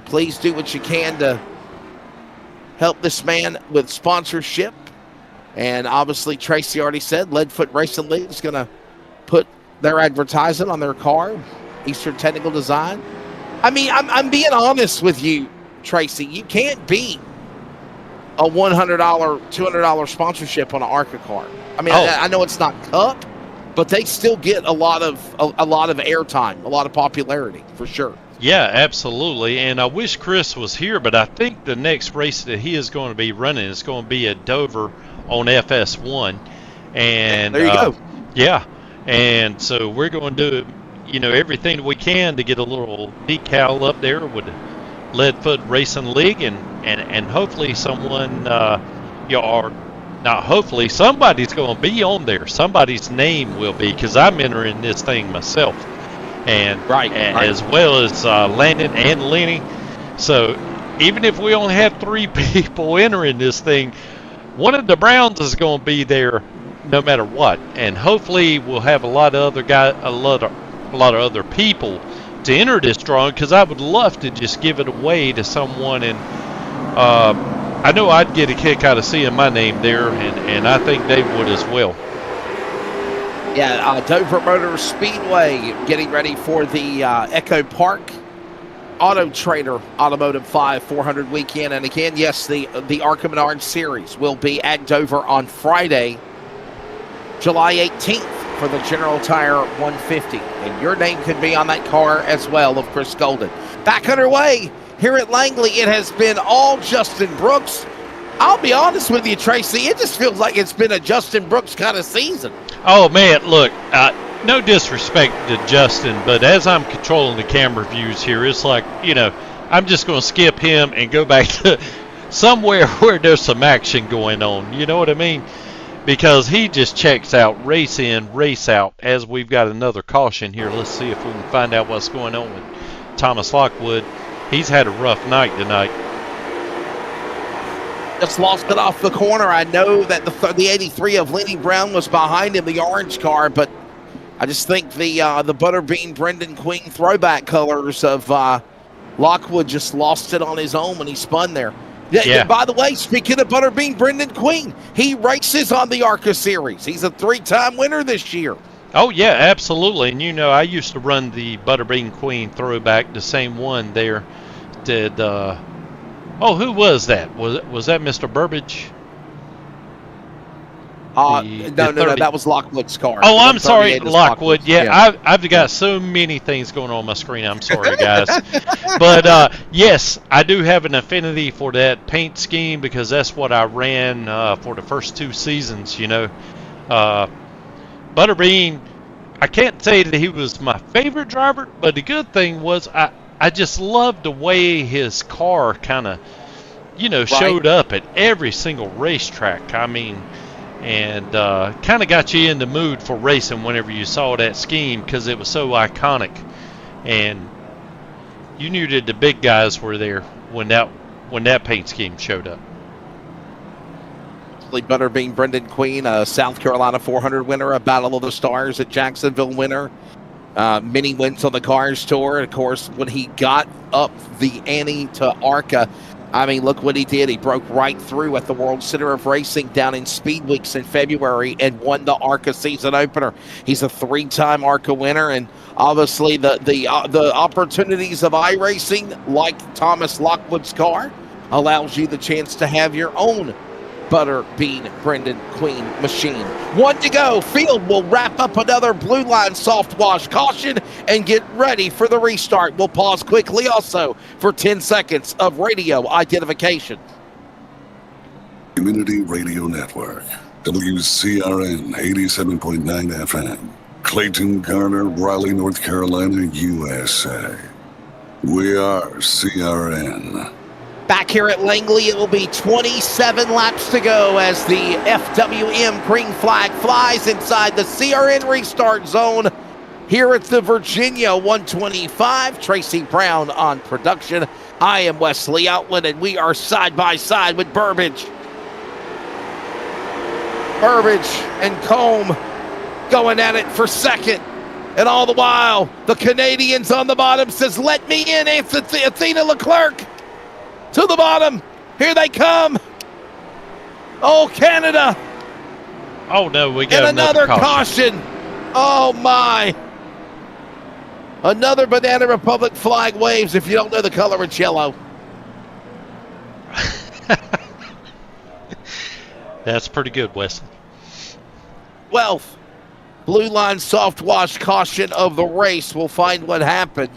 please do what you can to help this man with sponsorship. And obviously, Tracy already said Leadfoot Racing League is going to put their advertising on their car, Eastern Technical Design. I mean, I'm being honest with you, Tracy. You can't beat a $100, $200 sponsorship on an ARCA car. I mean, I know it's not Cup, but they still get a lot of airtime, a lot of popularity for sure. Yeah, absolutely. And I wish Chris was here, but I think the next race that he is going to be running is going to be at Dover on FS1. And there you go. Yeah. And so we're going to do, everything we can to get a little decal up there with Leadfoot Racing League, and hopefully someone, or not hopefully, somebody's going to be on there. Somebody's name will be, because I'm entering this thing myself. And right. As well as Landon and Lenny. So even if we only have 3 people entering this thing, one of the Browns is going to be there no matter what. And hopefully we'll have a lot of other people to enter this drawing, because I would love to just give it away to someone. And I know I'd get a kick out of seeing my name there, and I think they would as well. Yeah, Dover Motor Speedway getting ready for the Echo Park Auto Trader Automotive 5 400 weekend. And again, yes, the ARCA Menard Series will be at Dover on Friday, July 18th for the General Tire 150. And your name could be on that car as well of Chris Golden. Back underway here at Langley, it has been all Justin Brooks. I'll be honest with you, Tracy. It just feels like it's been a Justin Brooks kind of season. Oh, man, look, no disrespect to Justin, but as I'm controlling the camera views here, it's like, I'm just going to skip him and go back to somewhere where there's some action going on. You know what I mean? Because he just checks out race in, race out, as we've got another caution here. Let's see if we can find out what's going on with Thomas Lockwood. He's had a rough night tonight. Just lost it off the corner. I know that the 83 of Lenny Brown was behind him, the orange car, but I just think the Butterbean Brendan Queen throwback colors of Lockwood just lost it on his own when he spun there. Yeah. By the way, speaking of Butterbean Brendan Queen, he races on the ARCA Series. He's a 3-time winner this year. Oh, yeah, absolutely. And, I used to run the Butterbean Queen throwback, the same one there. Who was that? Was that Mr. Burbage? No, that was Lockwood's car. Oh, I'm sorry, Lockwood. Yeah, I've got so many things going on my screen. I'm sorry, guys. But, yes, I do have an affinity for that paint scheme because that's what I ran for the first 2 seasons, Butterbean, I can't say that he was my favorite driver, but the good thing was I just loved the way his car kind of, showed up at every single racetrack. I mean, and kind of got you in the mood for racing whenever you saw that scheme because it was so iconic. And you knew that the big guys were there when that paint scheme showed up. Butterbean Brendan Queen, a South Carolina 400 winner, a Battle of the Stars at Jacksonville winner. Many wins on the Cars Tour. And of course, when he got up the ante to ARCA, I mean, look what he did. He broke right through at the World Center of Racing down in Speed Weeks in February and won the ARCA season opener. He's a 3-time ARCA winner, and obviously the opportunities of iRacing, like Thomas Lockwood's car, allows you the chance to have your own Butterbean Brendan Queen machine. 1 to go. Field will wrap up another blue line soft wash caution and get ready for the restart. We'll pause quickly also for 10 seconds of radio identification. Community Radio Network, WCRN 87.9 FM, Clayton, Garner, Raleigh, North Carolina, USA. We are CRN. Back here at Langley, it will be 27 laps to go as the FWM green flag flies inside the CRN restart zone. Here at the Virginia 125, Tracy Brown on production. I am Wesley Outland, and we are side by side with Burbage. Burbage and Combe going at it for second. And all the while, the Canadians on the bottom says, "Let me in, Athena Leclerc." To the bottom. Here they come. Oh, Canada. Oh, no, we got another caution. Oh, my. Another Banana Republic flag waves. If you don't know the color, it's yellow. That's pretty good, Wesley. 12th. Blue line soft wash caution of the race. We'll find what happened.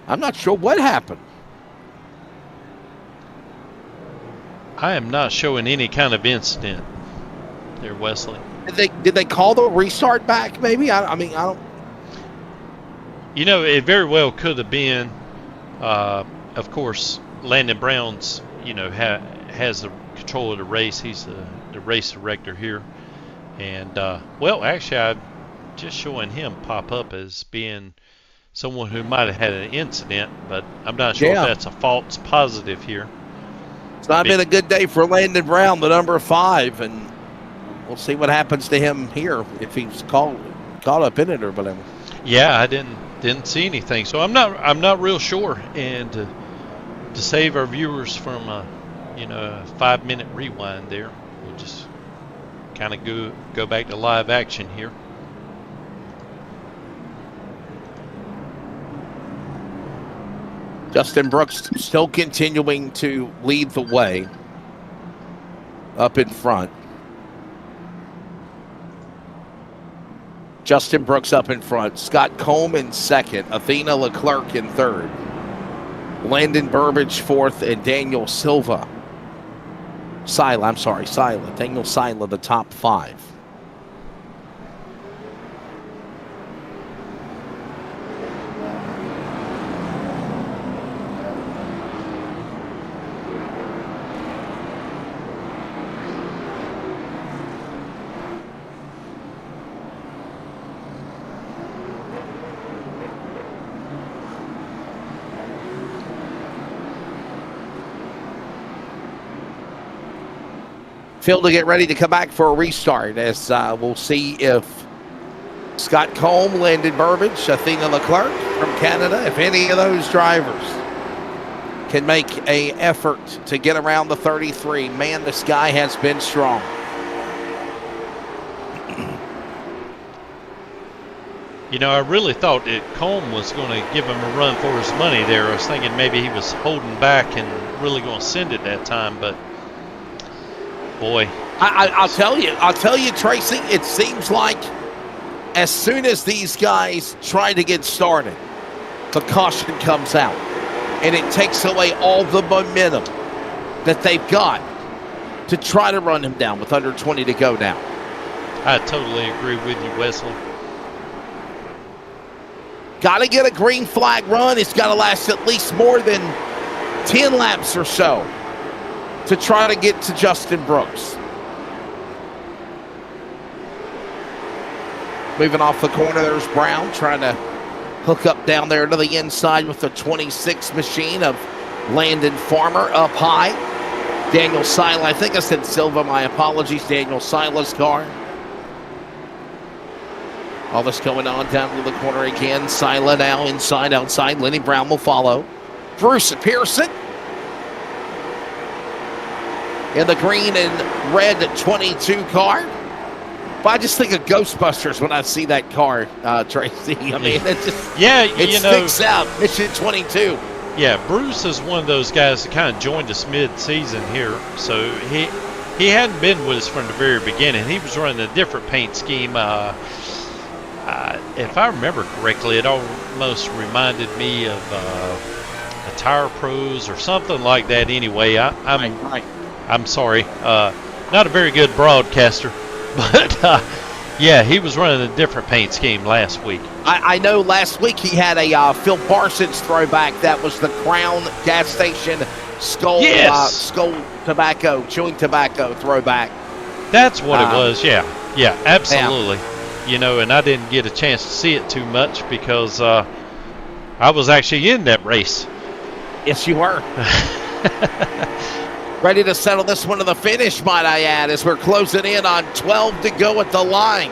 I'm not sure what happened. I am not showing any kind of incident there, Wesley. Did they call the restart back, maybe? I mean, I don't... It very well could have been. Of course, Landon Brown's, has the control of the race. He's the race director here. And, actually, I'm just showing him pop up as being someone who might have had an incident, but I'm not sure if that's a false positive here. It's not been a good day for Landon Brown, the number 5, and we'll see what happens to him here if he's caught up in it or whatever. Yeah, I didn't see anything, so I'm not real sure. And to save our viewers from a 5-minute rewind there, we'll just kind of go back to live action here. Justin Brooks still continuing to lead the way up in front. Justin Brooks up in front. Scott Combe in second. Athena Leclerc in third. Landon Burbage fourth, and Daniel Silva Sila, I'm sorry, Sila. Daniel Sila, the top 5. Field to get ready to come back for a restart as we'll see if Scott Combe, Landon Burbage, Athena Leclerc from Canada, if any of those drivers can make an effort to get around the 33. Man, this guy has been strong. You know, I really thought that Combe was going to give him a run for his money there. I was thinking maybe he was holding back and really going to send it that time, but boy. I'll tell you, Tracy, it seems like as soon as these guys try to get started, the caution comes out. And it takes away all the momentum that they've got to try to run him down with under 20 to go now. I totally agree with you, Wesley. Got to get a green flag run. It's got to last at least more than 10 laps or so to try to get to Justin Brooks. Moving off the corner, there's Brown trying to hook up down there to the inside with the 26 machine of Landon Farmer up high. Daniel Sila, I think I said Silva, my apologies. Daniel Sila's car. All this going on down to the corner again. Sila now inside, outside. Lenny Brown will follow. Bruce Pearson in the green and red 22 car. But I just think of Ghostbusters when I see that car, Tracy. I mean, it just sticks out. Mission 22. Yeah, Bruce is one of those guys that kind of joined us mid-season here. So he hadn't been with us from the very beginning. He was running a different paint scheme. If I remember correctly, it almost reminded me of a Tire Pros or something like that. Anyway, I'm sorry, not a very good broadcaster, but yeah, he was running a different paint scheme last week. I know last week he had a Phil Parsons throwback. That was the Crown gas station skull tobacco, chewing tobacco throwback. That's what it was. Yeah, absolutely. Yeah. You know, and I didn't get a chance to see it too much because I was actually in that race. Yes, you were. Ready to settle this one to the finish, might I add, as we're closing in on 12 to go at the line.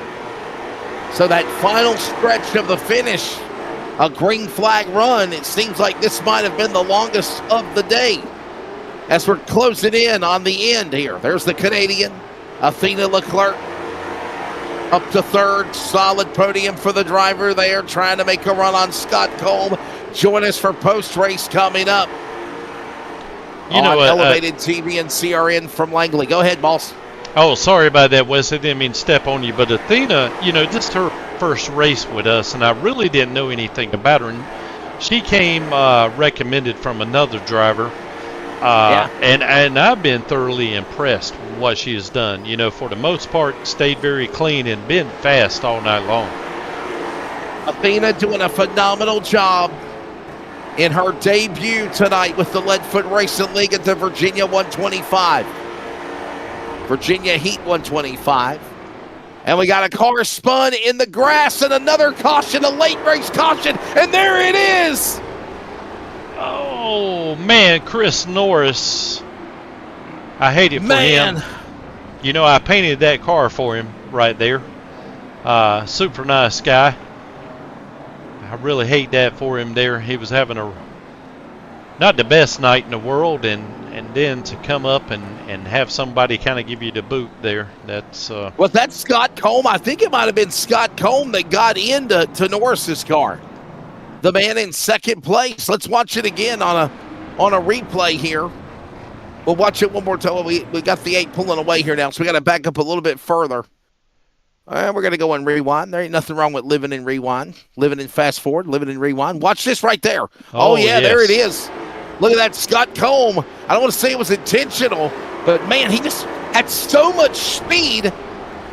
So that final stretch of the finish, a green flag run, it seems like this might have been the longest of the day as we're closing in on the end here. There's the Canadian, Athena Leclerc. Up to third, solid podium for the driver there, trying to make a run on Scott Combe. Join us for post-race coming up. You know, Elevated TV and CRN from Langley. Go ahead, boss. Oh, sorry about that, Wes. I didn't mean to step on you. But Athena, you know, this is her first race with us, and I really didn't know anything about her. And she came recommended from another driver. And I've been thoroughly impressed with what she has done. You know, for the most part, stayed very clean and been fast all night long. Athena doing a phenomenal job in her debut tonight with the Leadfoot Racing League at the Virginia 125. Virginia Heat 125. And we got a car spun in the grass and another caution, a late race caution, and there it is! Oh, man, Chris Norris. I hate it for him. You know, I painted that car for him right there. Super nice guy. I really hate that for him there. He was having not the best night in the world, and then to come up and have somebody kind of give you the boot there. That's Was that Scott Combe? I think it might have been Scott Combe that got into Norris's car. The man in second place. Let's watch it again on a replay here. We'll watch it one more time. We got the 8 pulling away here now, so we got to back up a little bit further. We're going to go and rewind. There ain't nothing wrong with living in rewind, living in fast forward, living in rewind. Watch this right there. Oh yeah, yes. There it is. Look at that, Scott Combe. I don't want to say it was intentional, But, man, he just had so much speed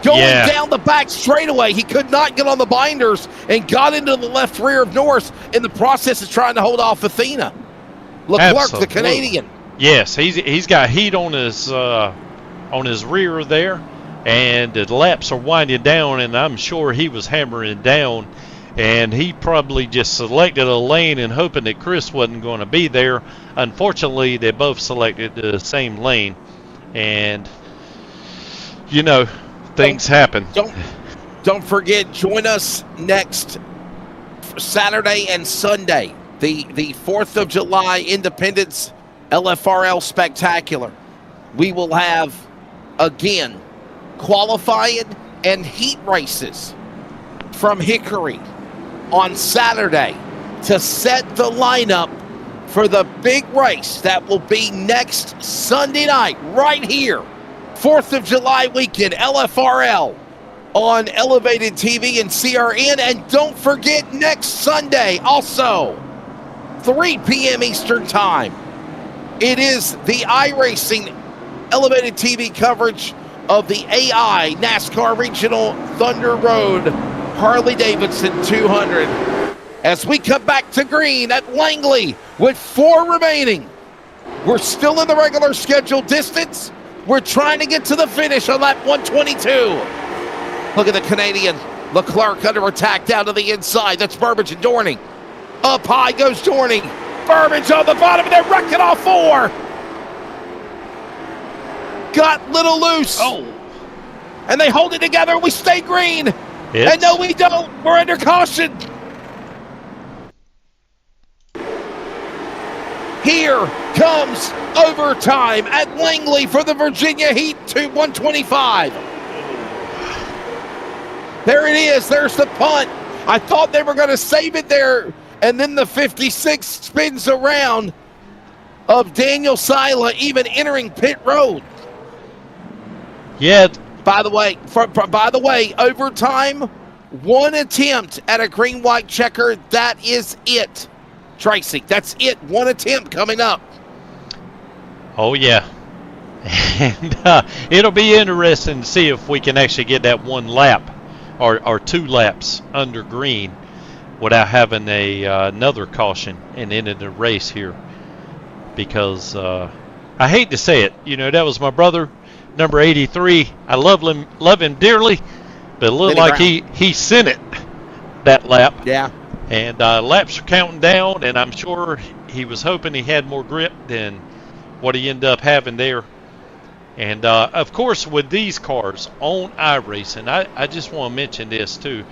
going down the back straightaway. He could not get on the binders and got into the left rear of Norris in the process of trying to hold off Athena. Leclerc, the Canadian. Yes, he's got heat on his rear there, and the laps are winding down, and I'm sure he was hammering down, and he probably just selected a lane and hoping that Chris wasn't going to be there. Unfortunately, they both selected the same lane, and things happen. Don't forget, join us next Saturday and Sunday, the 4th of July Independence LFRL Spectacular. We will have, again, qualifying and heat races from Hickory on Saturday to set the lineup for the big race that will be next Sunday night right here, 4th of July weekend, LFRL on Elevated TV and CRN. And don't forget, next Sunday, also 3 p.m. Eastern Time, it is the Iracing Elevated TV coverage of the AI NASCAR Regional Thunder Road Harley-Davidson 200. As we come back to green at Langley with 4 remaining. We're still in the regular scheduled distance. We're trying to get to the finish on lap 122. Look at the Canadian. Leclerc under attack down to the inside. That's Burbage and Dorning. Up high goes Dorning. Burbage on the bottom, and they're wrecking all 4. Got little loose. Oh. And they hold it together, and we stay green. And no, we don't. We're under caution. Here comes overtime at Langley for the Virginia Heat to 125. There it is. There's the punt. I thought they were going to save it there. And then the 56 spins around of Daniel Sila, even entering pit road. Yeah. By the way, overtime, 1 attempt at a green-white checker. That is it, Tracy. That's it. 1 attempt coming up. Oh, yeah. And it'll be interesting to see if we can actually get that 1 lap or 2 laps under green without having another caution and ending the race here. Because I hate to say it, that was my brother, number 83. I love him dearly, but it looked like he sent it that lap. Yeah. And laps are counting down, and I'm sure he was hoping he had more grip than what he ended up having there. And, of course, with these cars on iRacing, I just want to mention this, too.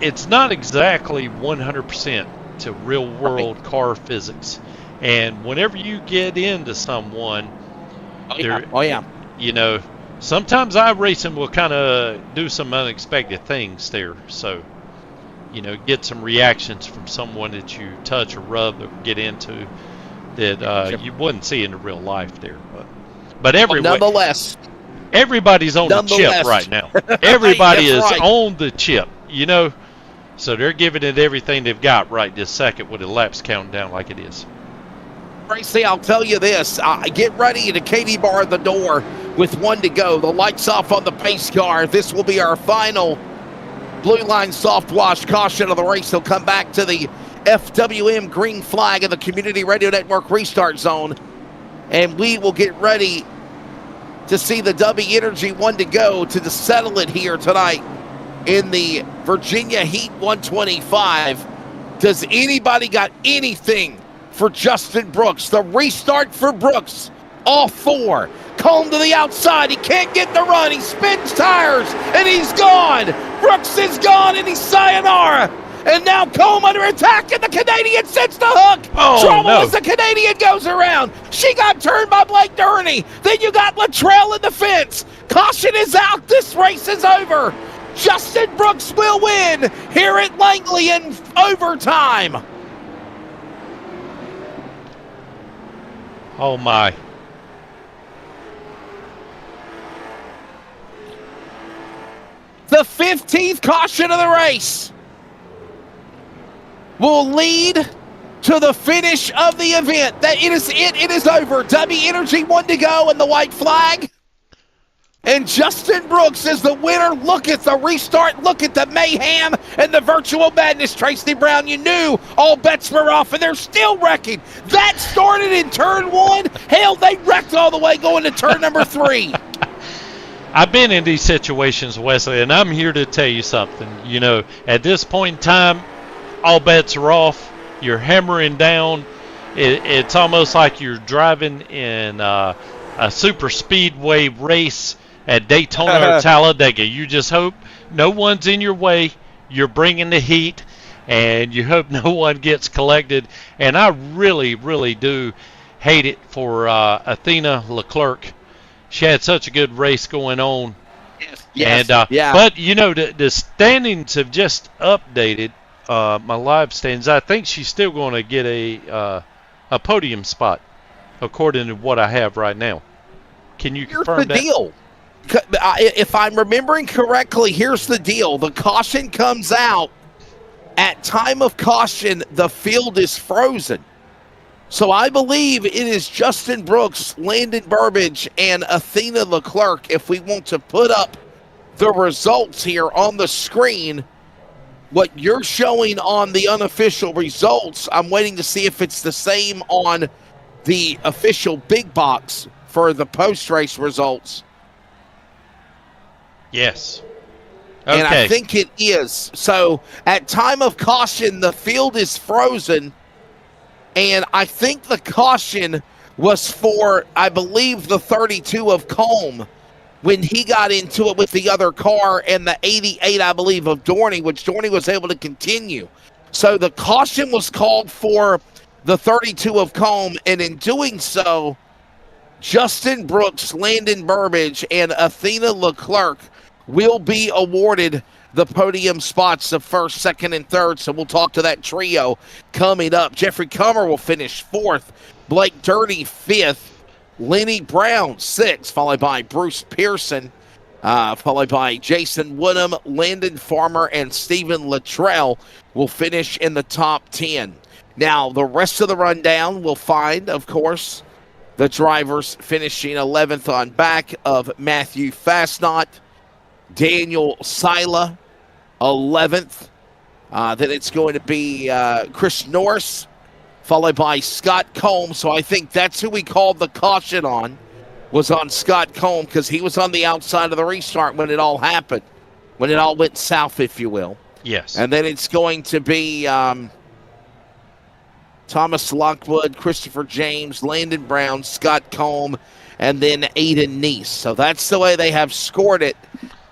It's not exactly 100% to real-world car physics. And whenever you get into someone, sometimes iRacing will kind of do some unexpected things there. So, get some reactions from someone that you touch or rub or get into that you wouldn't see in the real life there. But nonetheless, everybody's on the chip right now. Everybody is on the chip, So they're giving it everything they've got right this second with the laps counting down like it is. Tracy, I'll tell you this. Get ready to Katie bar the door with 1 to go. The lights off on the pace car. This will be our final blue line soft wash caution of the race. They'll come back to the FWM green flag of the Community Radio Network restart zone. And we will get ready to see the W Energy 1 to go to settle it here tonight in the Virginia Heat 125. Does anybody got anything for Justin Brooks? The restart for Brooks. All 4. Comb to the outside. He can't get the run. He spins tires, and he's gone. Brooks is gone, and he's sayonara. And now Comb under attack, and the Canadian sets the hook. Trouble as the Canadian goes around. She got turned by Blake Durney. Then you got Luttrell in the fence. Caution is out. This race is over. Justin Brooks will win here at Langley in overtime. Oh, my. The 15th caution of the race will lead to the finish of the event. That it is over. W Energy 1 to go and the white flag. And Justin Brooks is the winner. Look at the restart. Look at the mayhem and the virtual madness. Tracy Brown, you knew all bets were off, and they're still wrecking. That started in turn 1. Hell, they wrecked all the way going to turn number 3. I've been in these situations, Wesley, and I'm here to tell you something. You know, at this point in time, all bets are off. You're hammering down. It's almost like you're driving in a super speedway race at Daytona or Talladega. You just hope no one's in your way. You're bringing the heat, and you hope no one gets collected. And I really, really do hate it for Athena Leclerc. She had such a good race going on. Yes. And, yeah. But, you know, the standings have just updated, my live standings. I think she's still going to get a podium spot, according to what I have right now. Can you confirm that? Here's the deal. If I'm remembering correctly, here's the deal. The caution comes out. At time of caution, the field is frozen. So I believe it is Justin Brooks, Landon Burbage, and Athena Leclerc. If we want to put up the results here on the screen, what you're showing on the unofficial results, I'm waiting to see if it's the same on the official big box for the post-race results. Yes. Okay. And I think it is. So at time of caution, the field is frozen. And I think the caution was for, I believe, the 32 of Combe when he got into it with the other car, and the 88, I believe, of Dorney, which Dorney was able to continue. So the caution was called for the 32 of Combe, and in doing so, Justin Brooks, Landon Burbage, and Athena Leclerc will be awarded the podium spots of first, second, and third. So we'll talk to that trio coming up. Jeffrey Comer will finish 4th. Blake Dirty 5th. Lenny Brown 6th, followed by Bruce Pearson, followed by Jason Woodham, Landon Farmer, and Stephen Luttrell will finish in the top 10. Now, the rest of the rundown will find, of course, the drivers finishing 11th on back of Matthew Fastnot, Daniel Sila, 11th. Then it's going to be Chris Norris, followed by Scott Combe. So I think that's who we called the caution on, was on Scott Combe, because he was on the outside of the restart when it all happened, when it all went south, if you will. Yes. And then it's going to be Thomas Lockwood, Christopher James, Landon Brown, Scott Combe, and then Aiden Neese. So that's the way they have scored it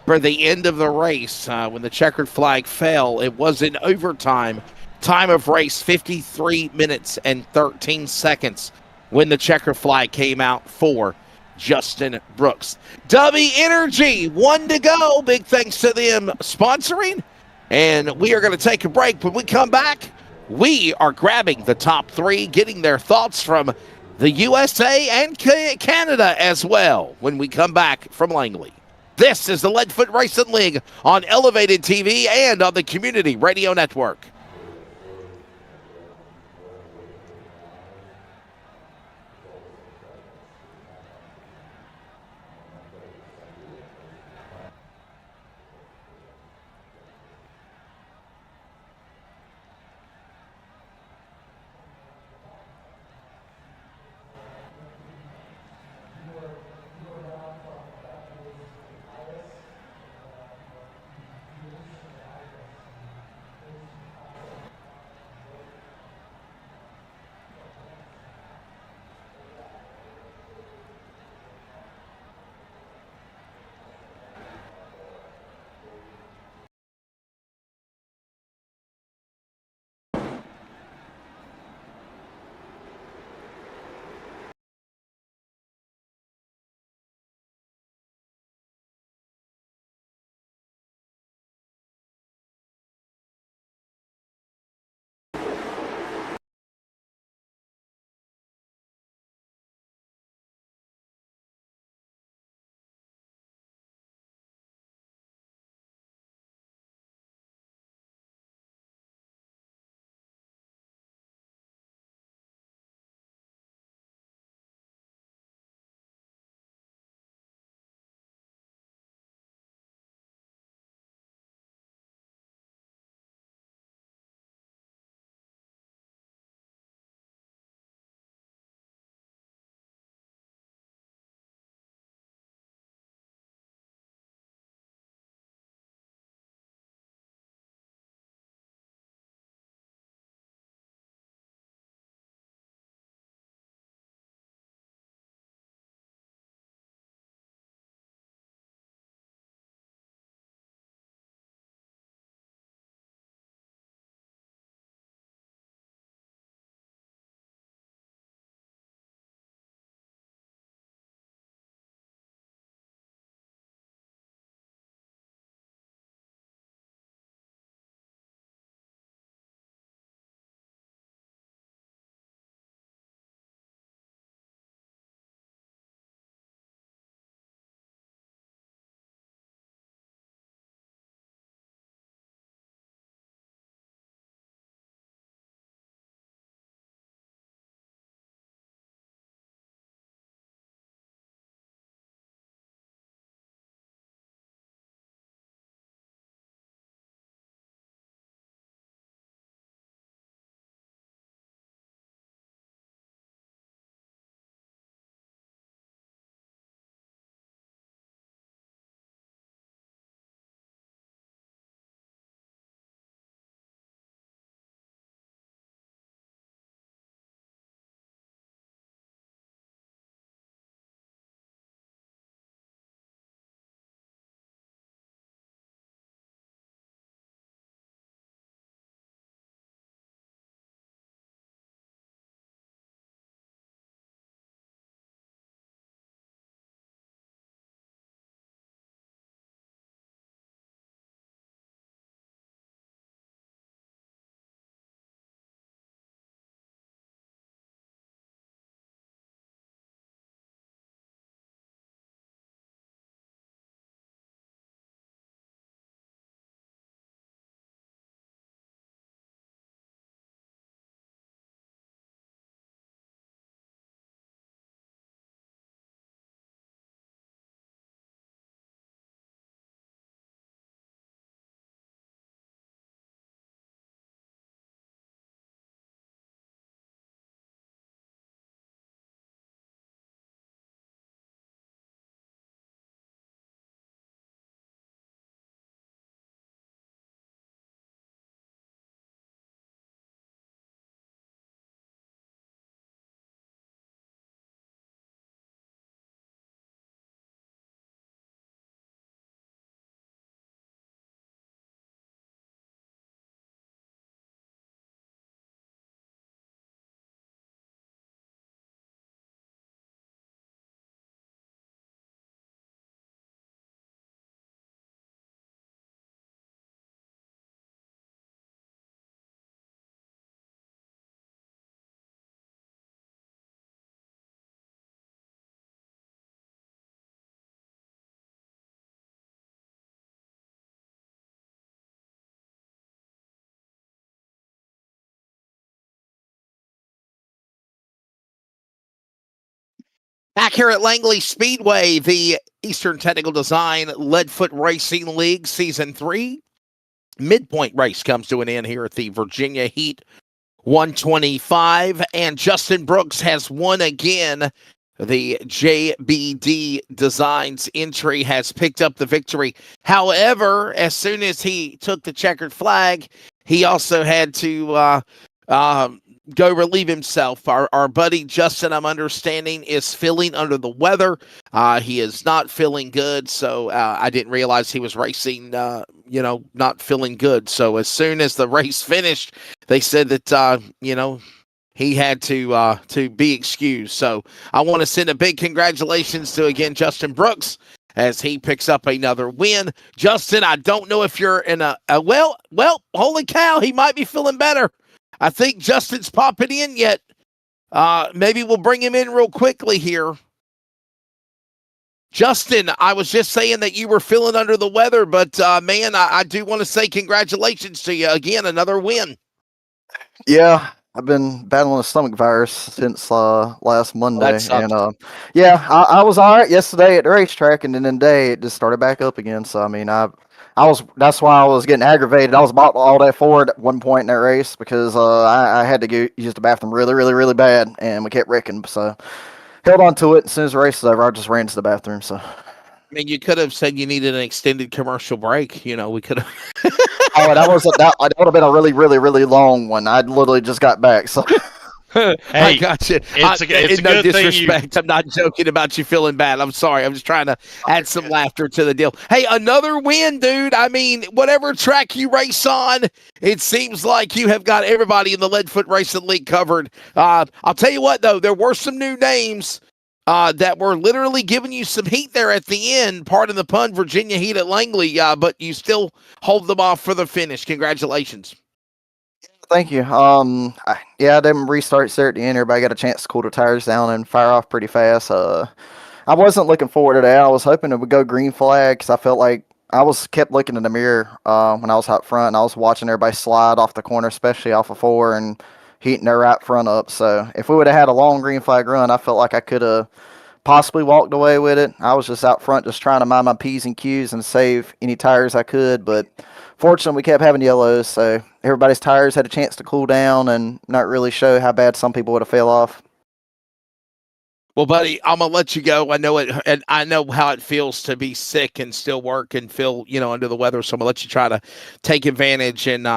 for the end of the race. When the checkered flag fell, it was in overtime. Time of race, 53 minutes and 13 seconds when the checkered flag came out for Justin Brooks. W Energy, 1 to go. Big thanks to them sponsoring. And we are going to take a break. When we come back, we are grabbing the top 3, getting their thoughts from the USA and Canada as well when we come back from Langley. This is the Leadfoot Racing League on Elevated TV and on the Community Radio Network. Back here at Langley Speedway, the Eastern Technical Design Leadfoot Racing League Season 3 midpoint race comes to an end here at the Virginia Heat 125, and Justin Brooks has won again. The JBD Designs entry has picked up the victory. However, as soon as he took the checkered flag, he also had to go relieve himself. Our buddy Justin, I'm understanding, is feeling under the weather. He is not feeling good, so I didn't realize he was racing, not feeling good. So as soon as the race finished, they said that, he had to be excused. So I want to send a big congratulations to, again, Justin Brooks, as he picks up another win. Justin, I don't know if you're in well, holy cow, he might be feeling better. I think Justin's popping in yet. Maybe we'll bring him in real quickly here. Justin, I was just saying that you were feeling under the weather, but man, I do want to say congratulations to you. Again, another win. Yeah, I've been battling a stomach virus since last Monday. That sucks. And I was all right yesterday at the racetrack, and then today it just started back up again. So I mean, that's why I was getting aggravated. I was about all that forward at one point in that race because I had to go use the bathroom really, really, really bad, and we kept wrecking. So held on to it. As soon as the race was over, I just ran to the bathroom. So. I mean, you could have said you needed an extended commercial break. We could have. Oh, that would have been a really, really, really long one. I literally just got back. So. Hey, I got you. It's a no good disrespect. thing I'm not joking about you feeling bad. I'm sorry. I'm just trying to add some laughter to the deal. Hey, another win, dude. I mean, whatever track you race on, it seems like you have got everybody in the Leadfoot Racing League covered. I'll tell you what, though, there were some new names that were literally giving you some heat there at the end. Pardon the pun, Virginia Heat at Langley, but you still hold them off for the finish. Congratulations. Thank you. Them restarts there at the end. Everybody got a chance to cool their tires down and fire off pretty fast. I wasn't looking forward to that. I was hoping it would go green flag because I felt like I kept looking in the mirror when I was out front, and I was watching everybody slide off the corner, especially off of 4 and heating their right front up. So if we would have had a long green flag run, I felt like I could have possibly walked away with it. I was just out front just trying to mind my P's and Q's and save any tires I could, but fortunately, we kept having yellows, so everybody's tires had a chance to cool down and not really show how bad some people would have fell off. Well, buddy, I'm gonna let you go. I know it, and I know how it feels to be sick and still work and feel, under the weather. So I'm gonna let you try to take advantage and,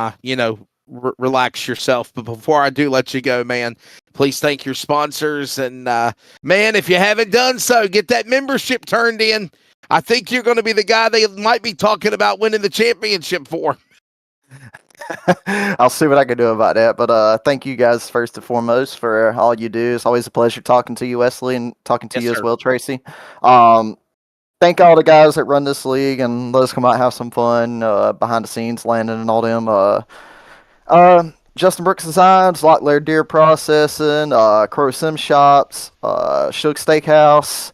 relax yourself. But before I do let you go, man, please thank your sponsors. And man, if you haven't done so, get that membership turned in. I think you're going to be the guy they might be talking about winning the championship for. I'll see what I can do about that. But thank you guys first and foremost for all you do. It's always a pleasure talking to you, Wesley, and talking to you as well, Tracy. Thank all the guys that run this league and let us come out and have some fun behind the scenes, Landon and all them. Justin Brooks Designs, Locklear Deer Processing, Crow Sim Shops, Shook Steakhouse.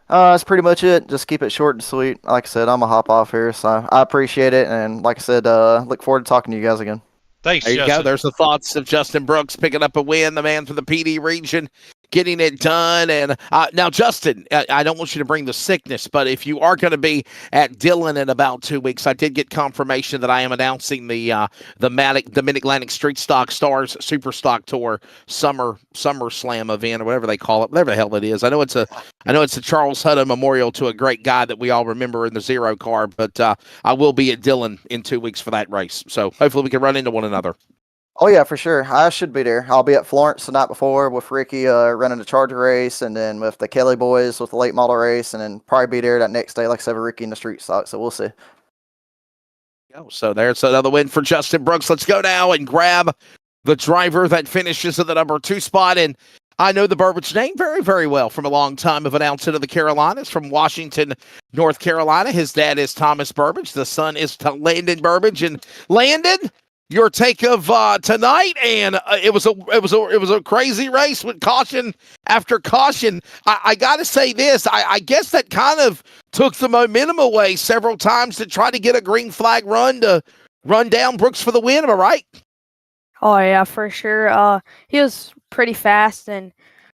That's pretty much it. Just keep it short and sweet. Like I said, I'm going to hop off here, so I appreciate it. And like I said, look forward to talking to you guys again. Thanks, there you Justin. go. There's the thoughts of Justin Brooks picking up a win, the man from the PD region, getting it done. And now, Justin, I don't want you to bring the sickness, but if you are going to be at Dillon in about 2 weeks, I did get confirmation that I am announcing the Mid-Atlantic Street Stock Stars Super Stock Tour Summer Slam event, or whatever they call it, whatever the hell it is. I know it's a Charles Hudson memorial to a great guy that we all remember in the Zero car, but I will be at Dillon in 2 weeks for that race. So hopefully we can run into one another. Oh, yeah, for sure. I should be there. I'll be at Florence the night before with Ricky running the Charger race, and then with the Kelly boys with the late model race, and then probably be there that next day, like I said, with Ricky in the street stock. So we'll see. So there's another win for Justin Brooks. Let's go now and grab the driver that finishes at the number 2 spot. And I know the Burbage name very, very well from a long time of announcing of the Carolinas, from Washington, North Carolina. His dad is Thomas Burbage. The son is Landon Burbage. And Landon, your take of tonight, and it was a crazy race with caution after caution. I got to say this. I guess that kind of took the momentum away several times to try to get a green flag run to run down Brooks for the win. Am I right? Oh yeah, for sure. He was pretty fast, and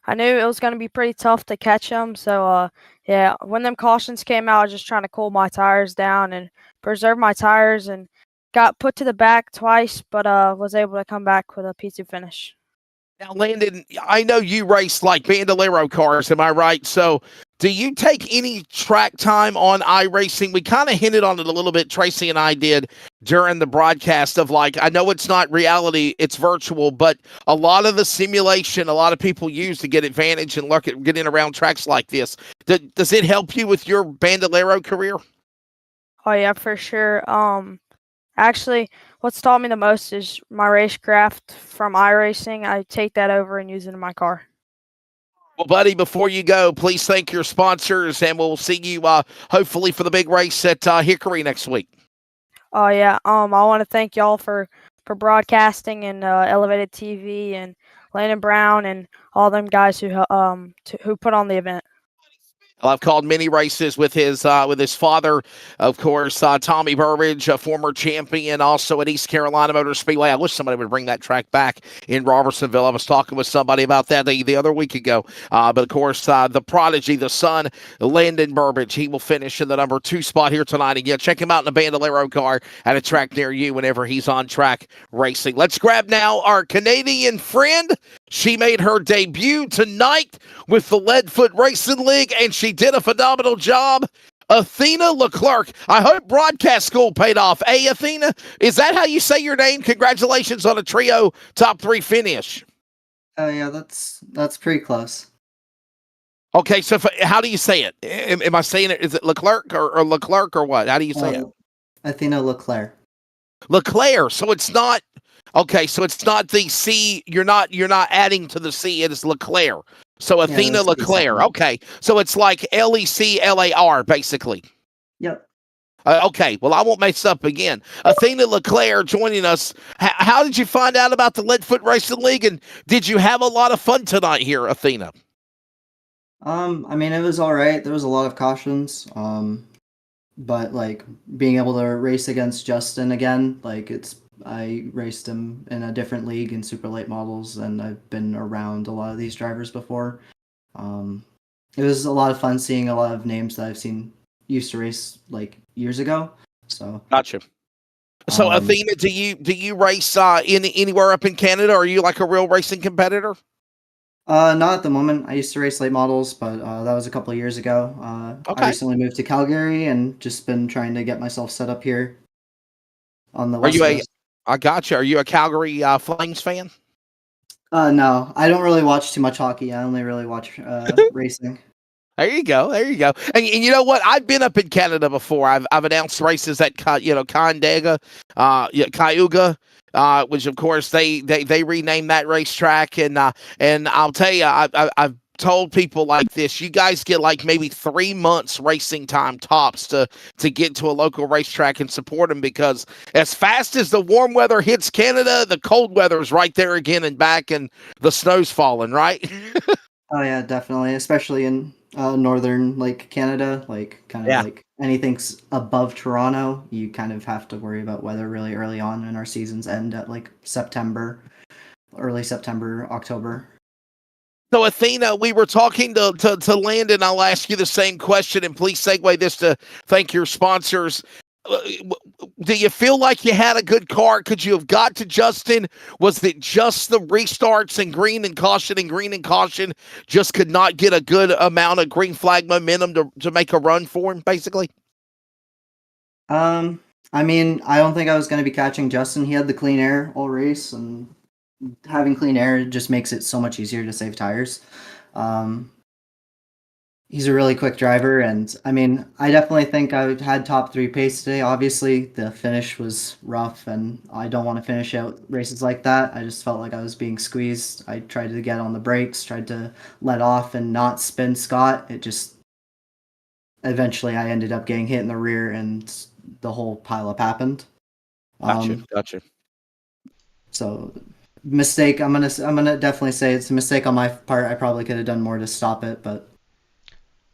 I knew it was going to be pretty tough to catch him. So, yeah, when them cautions came out, I was just trying to cool my tires down and preserve my tires, and got put to the back twice, but was able to come back with a P2 finish. Now, Landon, I know you race like Bandolero cars, am I right? So, do you take any track time on iRacing? We kind of hinted on it a little bit, Tracy and I did during the broadcast of like, I know it's not reality, it's virtual, but a lot of the simulation, a lot of people use to get advantage and look at getting around tracks like this. Does it help you with your Bandolero career? Oh yeah, for sure. Actually, what's taught me the most is my racecraft from iRacing. I take that over and use it in my car. Well, buddy, before you go, please thank your sponsors, and we'll see you hopefully for the big race at Hickory next week. Oh yeah. I want to thank y'all for broadcasting and Elevated TV and Landon Brown and all them guys who put on the event. I've called many races with his father, of course, Tommy Burbridge, a former champion, also at East Carolina Motor Speedway. I wish somebody would bring that track back in Robertsonville. I was talking with somebody about that the other week ago. But, of course, the prodigy, the son, Landon Burbridge, he will finish in the number 2 spot here tonight. And, yeah, check him out in a Bandolero car at a track near you whenever he's on track racing. Let's grab now our Canadian friend. She made her debut tonight with the Leadfoot Racing League, and she did a phenomenal job. Athena Leclerc. I hope broadcast school paid off. Hey, Athena, is that how you say your name? Congratulations on a trio top 3 finish. Oh yeah, that's pretty close. Okay, so how do you say it? Am I saying it? Is it Leclerc or Leclerc or what? How do you say it? Athena Leclerc. Leclerc. So it's not. Okay, so it's not the C. You're not adding to the C. It is Leclerc. So Athena Leclerc. Okay, so it's like Leclar basically. Yep. Okay, well I won't mess up again. Athena Leclerc joining us. How did you find out about the Leadfoot Racing League, and did you have a lot of fun tonight here, Athena? I mean, it was all right. There was a lot of cautions. But like being able to race against Justin again, like I raced him in a different league in super late models, and I've been around a lot of these drivers before. It was a lot of fun seeing a lot of names that I've seen used to race like years ago. So gotcha. So Athena, do you race anywhere up in Canada? Or are you like a real racing competitor? Not at the moment. I used to race late models, but that was a couple of years ago. Okay. I recently moved to Calgary and just been trying to get myself set up here on the West Coast. I gotcha. Are you a Calgary Flames fan? No, I don't really watch too much hockey. I only really watch racing. There you go. And you know what? I've been up in Canada before. I've announced races at Condaga, Cayuga, which of course they renamed that racetrack. And I'll tell you, I've told people like this: you guys get like maybe 3 months racing time tops to get to a local racetrack and support them, because as fast as the warm weather hits Canada, the cold weather is right there again and back, and the snow's falling, right? Oh yeah, definitely, especially in northern like Canada, like kind of like anything's above Toronto, you kind of have to worry about weather really early on, and our seasons end at like early September, October. So, Athena, we were talking to Landon. I'll ask you the same question, and please segue this to thank your sponsors. Do you feel like you had a good car? Could you have got to Justin? Was it just the restarts and green and caution just could not get a good amount of green flag momentum to make a run for him, basically? I mean, I don't think I was going to be catching Justin. He had the clean air all race, and having clean air just makes it so much easier to save tires. He's a really quick driver, and I mean, I definitely think I had top 3 pace today. Obviously, the finish was rough, and I don't want to finish out races like that. I just felt like I was being squeezed. I tried to get on the brakes, tried to let off and not spin Scott. It just eventually I ended up getting hit in the rear, and the whole pileup happened. Gotcha. So mistake. I'm gonna definitely say it's a mistake on my part. I probably could have done more to stop it, but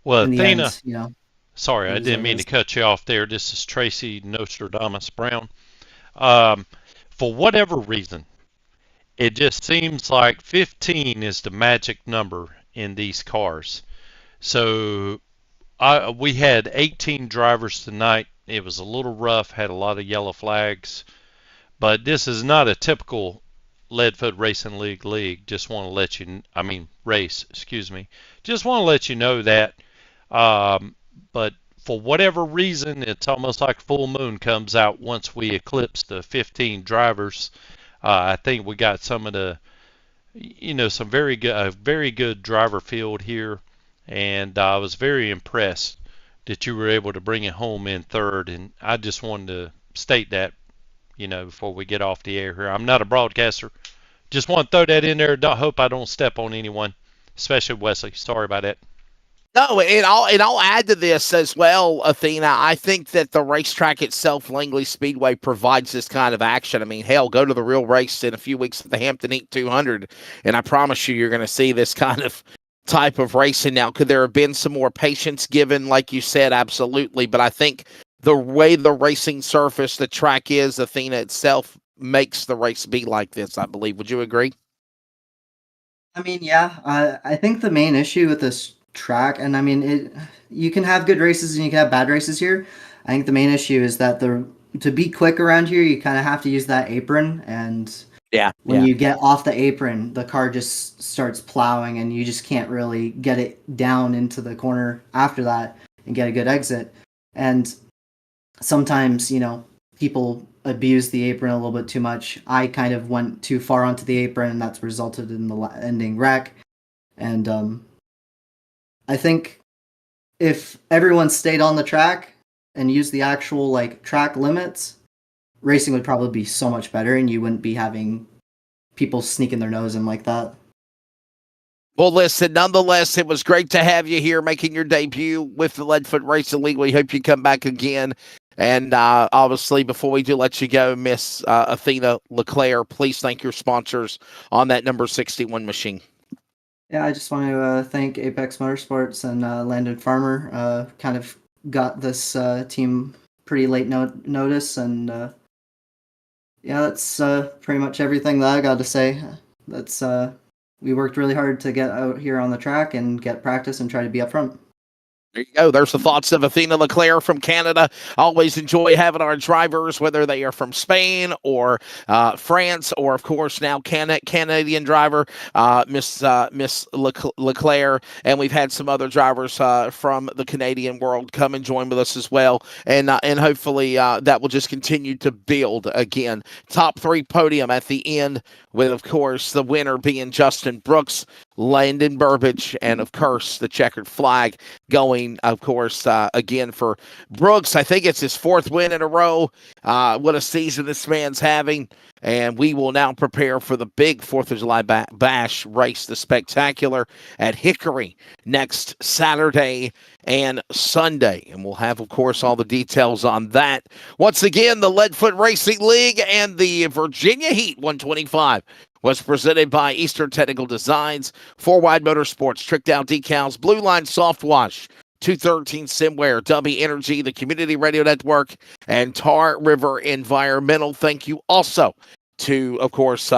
well, in the Athena, end, sorry, I didn't mean to cut you off there. This is Tracy Nostradamus Brown. For whatever reason, it just seems like 15 is the magic number in these cars. So we had 18 drivers tonight. It was a little rough, had a lot of yellow flags, but this is not a typical Leadfoot Racing League. Just want to let you, race, excuse me. Just want to let you know that. But for whatever reason, it's almost like full moon comes out once we eclipse the 15 drivers. I think we got some of the, some very good driver field here, and I was very impressed that you were able to bring it home in third. And I just wanted to state that, before we get off the air here. I'm not a broadcaster. Just want to throw that in there. Hope I don't step on anyone, especially Wesley. Sorry about that. No, and I'll add to this as well, Athena. I think that the racetrack itself, Langley Speedway, provides this kind of action. I mean, hell, go to the real race in a few weeks at the Hampton Heat 200, and I promise you're going to see this kind of type of racing. Now, could there have been some more patience given, like you said? Absolutely. But I think the way the racing surface, the track is, Athena itself, makes the race be like this, I believe. Would you agree? I mean, yeah. I think the main issue with this track, and I mean, you can have good races and you can have bad races here. I think the main issue is that to be quick around here, you kind of have to use that apron, and when you get off the apron, the car just starts plowing, and you just can't really get it down into the corner after that and get a good exit. And sometimes, people abuse the apron a little bit too much. I kind of went too far onto the apron, and that's resulted in the ending wreck. And I think if everyone stayed on the track and used the actual track limits, racing would probably be so much better, and you wouldn't be having people sneaking their nose in like that. Well, listen, nonetheless, it was great to have you here making your debut with the Leadfoot Racing League. We hope you come back again. And obviously, before we do let you go, Miss Athena LeClaire, please thank your sponsors on that number 61 machine. Yeah, I just want to thank Apex Motorsports and Landon Farmer. Kind of got this team pretty late notice, and that's pretty much everything that I got to say. That's we worked really hard to get out here on the track and get practice and try to be up front. There you go. There's the thoughts of Athena LeClaire from Canada. Always enjoy having our drivers, whether they are from Spain or France, or, of course, now Canadian driver, Miss LeClaire. And we've had some other drivers from the Canadian world come and join with us as well. And hopefully that will just continue to build again. Top 3 podium at the end, with, of course, the winner being Justin Brooks, Landon Burbage, and, of course, the checkered flag going, of course, again for Brooks. I think it's his 4th win in a row. What a season this man's having. And we will now prepare for the big 4th of July bash race, the Spectacular, at Hickory next Saturday and Sunday. And we'll have, of course, all the details on that. Once again, the Leadfoot Racing League and the Virginia Heat 125 was presented by Eastern Technical Designs, 4Wide Motorsports, Trick Down Decals, Blue Line Soft Wash, 213 Simware, W Energy, the Community Radio Network, and Tar River Environmental. Thank you also to, of course,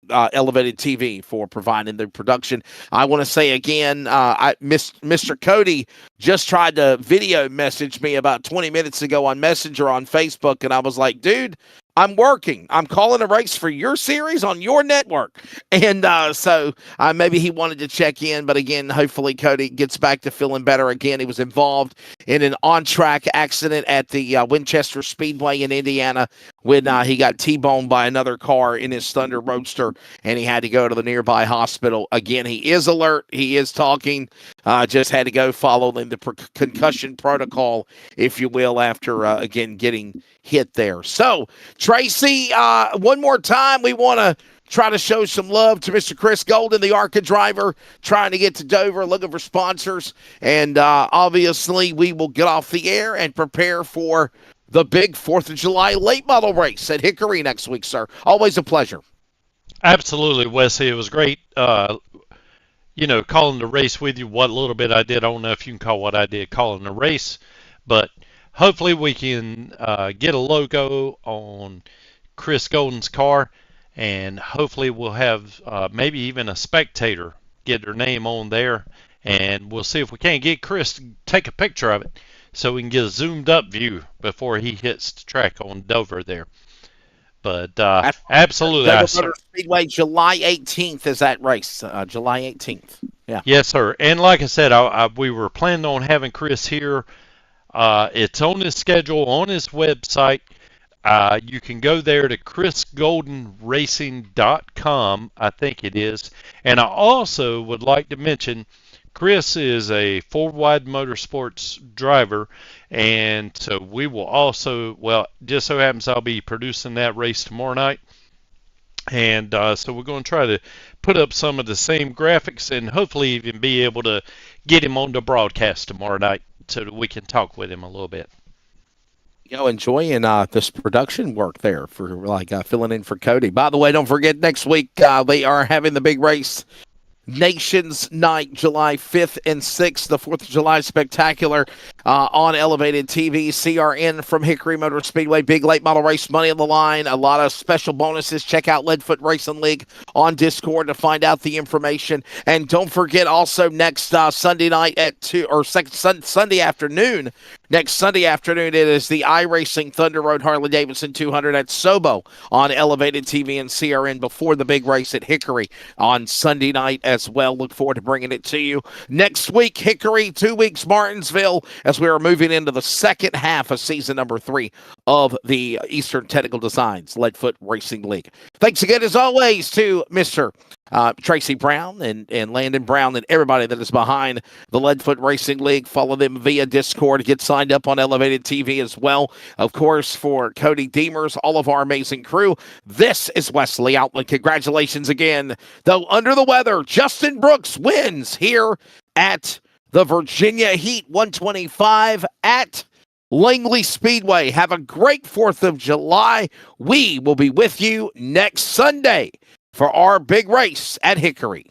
Elevated TV for providing the production. I want to say again, Mr. Cody just tried to video message me about 20 minutes ago on Messenger on Facebook, and I was like, dude, I'm working. I'm calling a race for your series on your network. And so maybe he wanted to check in. But again, hopefully Cody gets back to feeling better again. He was involved in an on-track accident at the Winchester Speedway in Indiana when he got T-boned by another car in his Thunder Roadster, and he had to go to the nearby hospital. Again, he is alert. He is talking. Just had to go follow the concussion protocol, if you will, after, again, getting hit there. So, Tracy, one more time, we want to try to show some love to Mr. Chris Golden, the ARCA driver, trying to get to Dover, looking for sponsors. And obviously, we will get off the air and prepare for the big 4th of July late model race at Hickory next week, sir. Always a pleasure. Absolutely, Wesley. It was great, calling the race with you. What little bit I did, I don't know if you can call what I did calling the race, but hopefully we can get a logo on Chris Golden's car, and hopefully we'll have maybe even a spectator get their name on there, and we'll see if we can't get Chris to take a picture of it so we can get a zoomed up view before he hits the track on Dover there. But absolutely, Dover Motor Speedway, July 18th is that race. July 18th. Yeah. Yes, sir. And like I said, we were planning on having Chris here. It's on his schedule, on his website. You can go there to chrisgoldenracing.com, I think it is. And I also would like to mention Chris is a four-wide motorsports driver, and so we will also, well, just so happens I'll be producing that race tomorrow night. And so we're going to try to put up some of the same graphics and hopefully even be able to get him on the broadcast tomorrow night so that we can talk with him a little bit. Enjoying this production work there for filling in for Cody. By the way, don't forget next week they are having the big race. Nations Night, July 5th and 6th, the 4th of July Spectacular on Elevated TV. CRN from Hickory Motor Speedway, big late model race, money on the line, a lot of special bonuses. Check out Leadfoot Racing League on Discord to find out the information. And don't forget also next Sunday night at 2 or Sunday afternoon. Next Sunday afternoon, it is the Iracing Thunder Road Harley-Davidson 200 at Sobo on Elevated TV and CRN before the big race at Hickory on Sunday night as well. Look forward to bringing it to you. Next week, Hickory, 2 weeks, Martinsville, as we are moving into the second half of season number 3 of the Eastern Technical Designs Leadfoot Racing League. Thanks again, as always, to Mr. Tracy Brown and Landon Brown and everybody that is behind the Leadfoot Racing League. Follow them via Discord. Get signed up on Elevated TV as well. Of course, for Cody Deemers, all of our amazing crew, this is Wesley Outland. Congratulations again. Though under the weather, Justin Brooks wins here at the Virginia Heat 125 at Langley Speedway. Have a great 4th of July. We will be with you next Sunday for our big race at Hickory.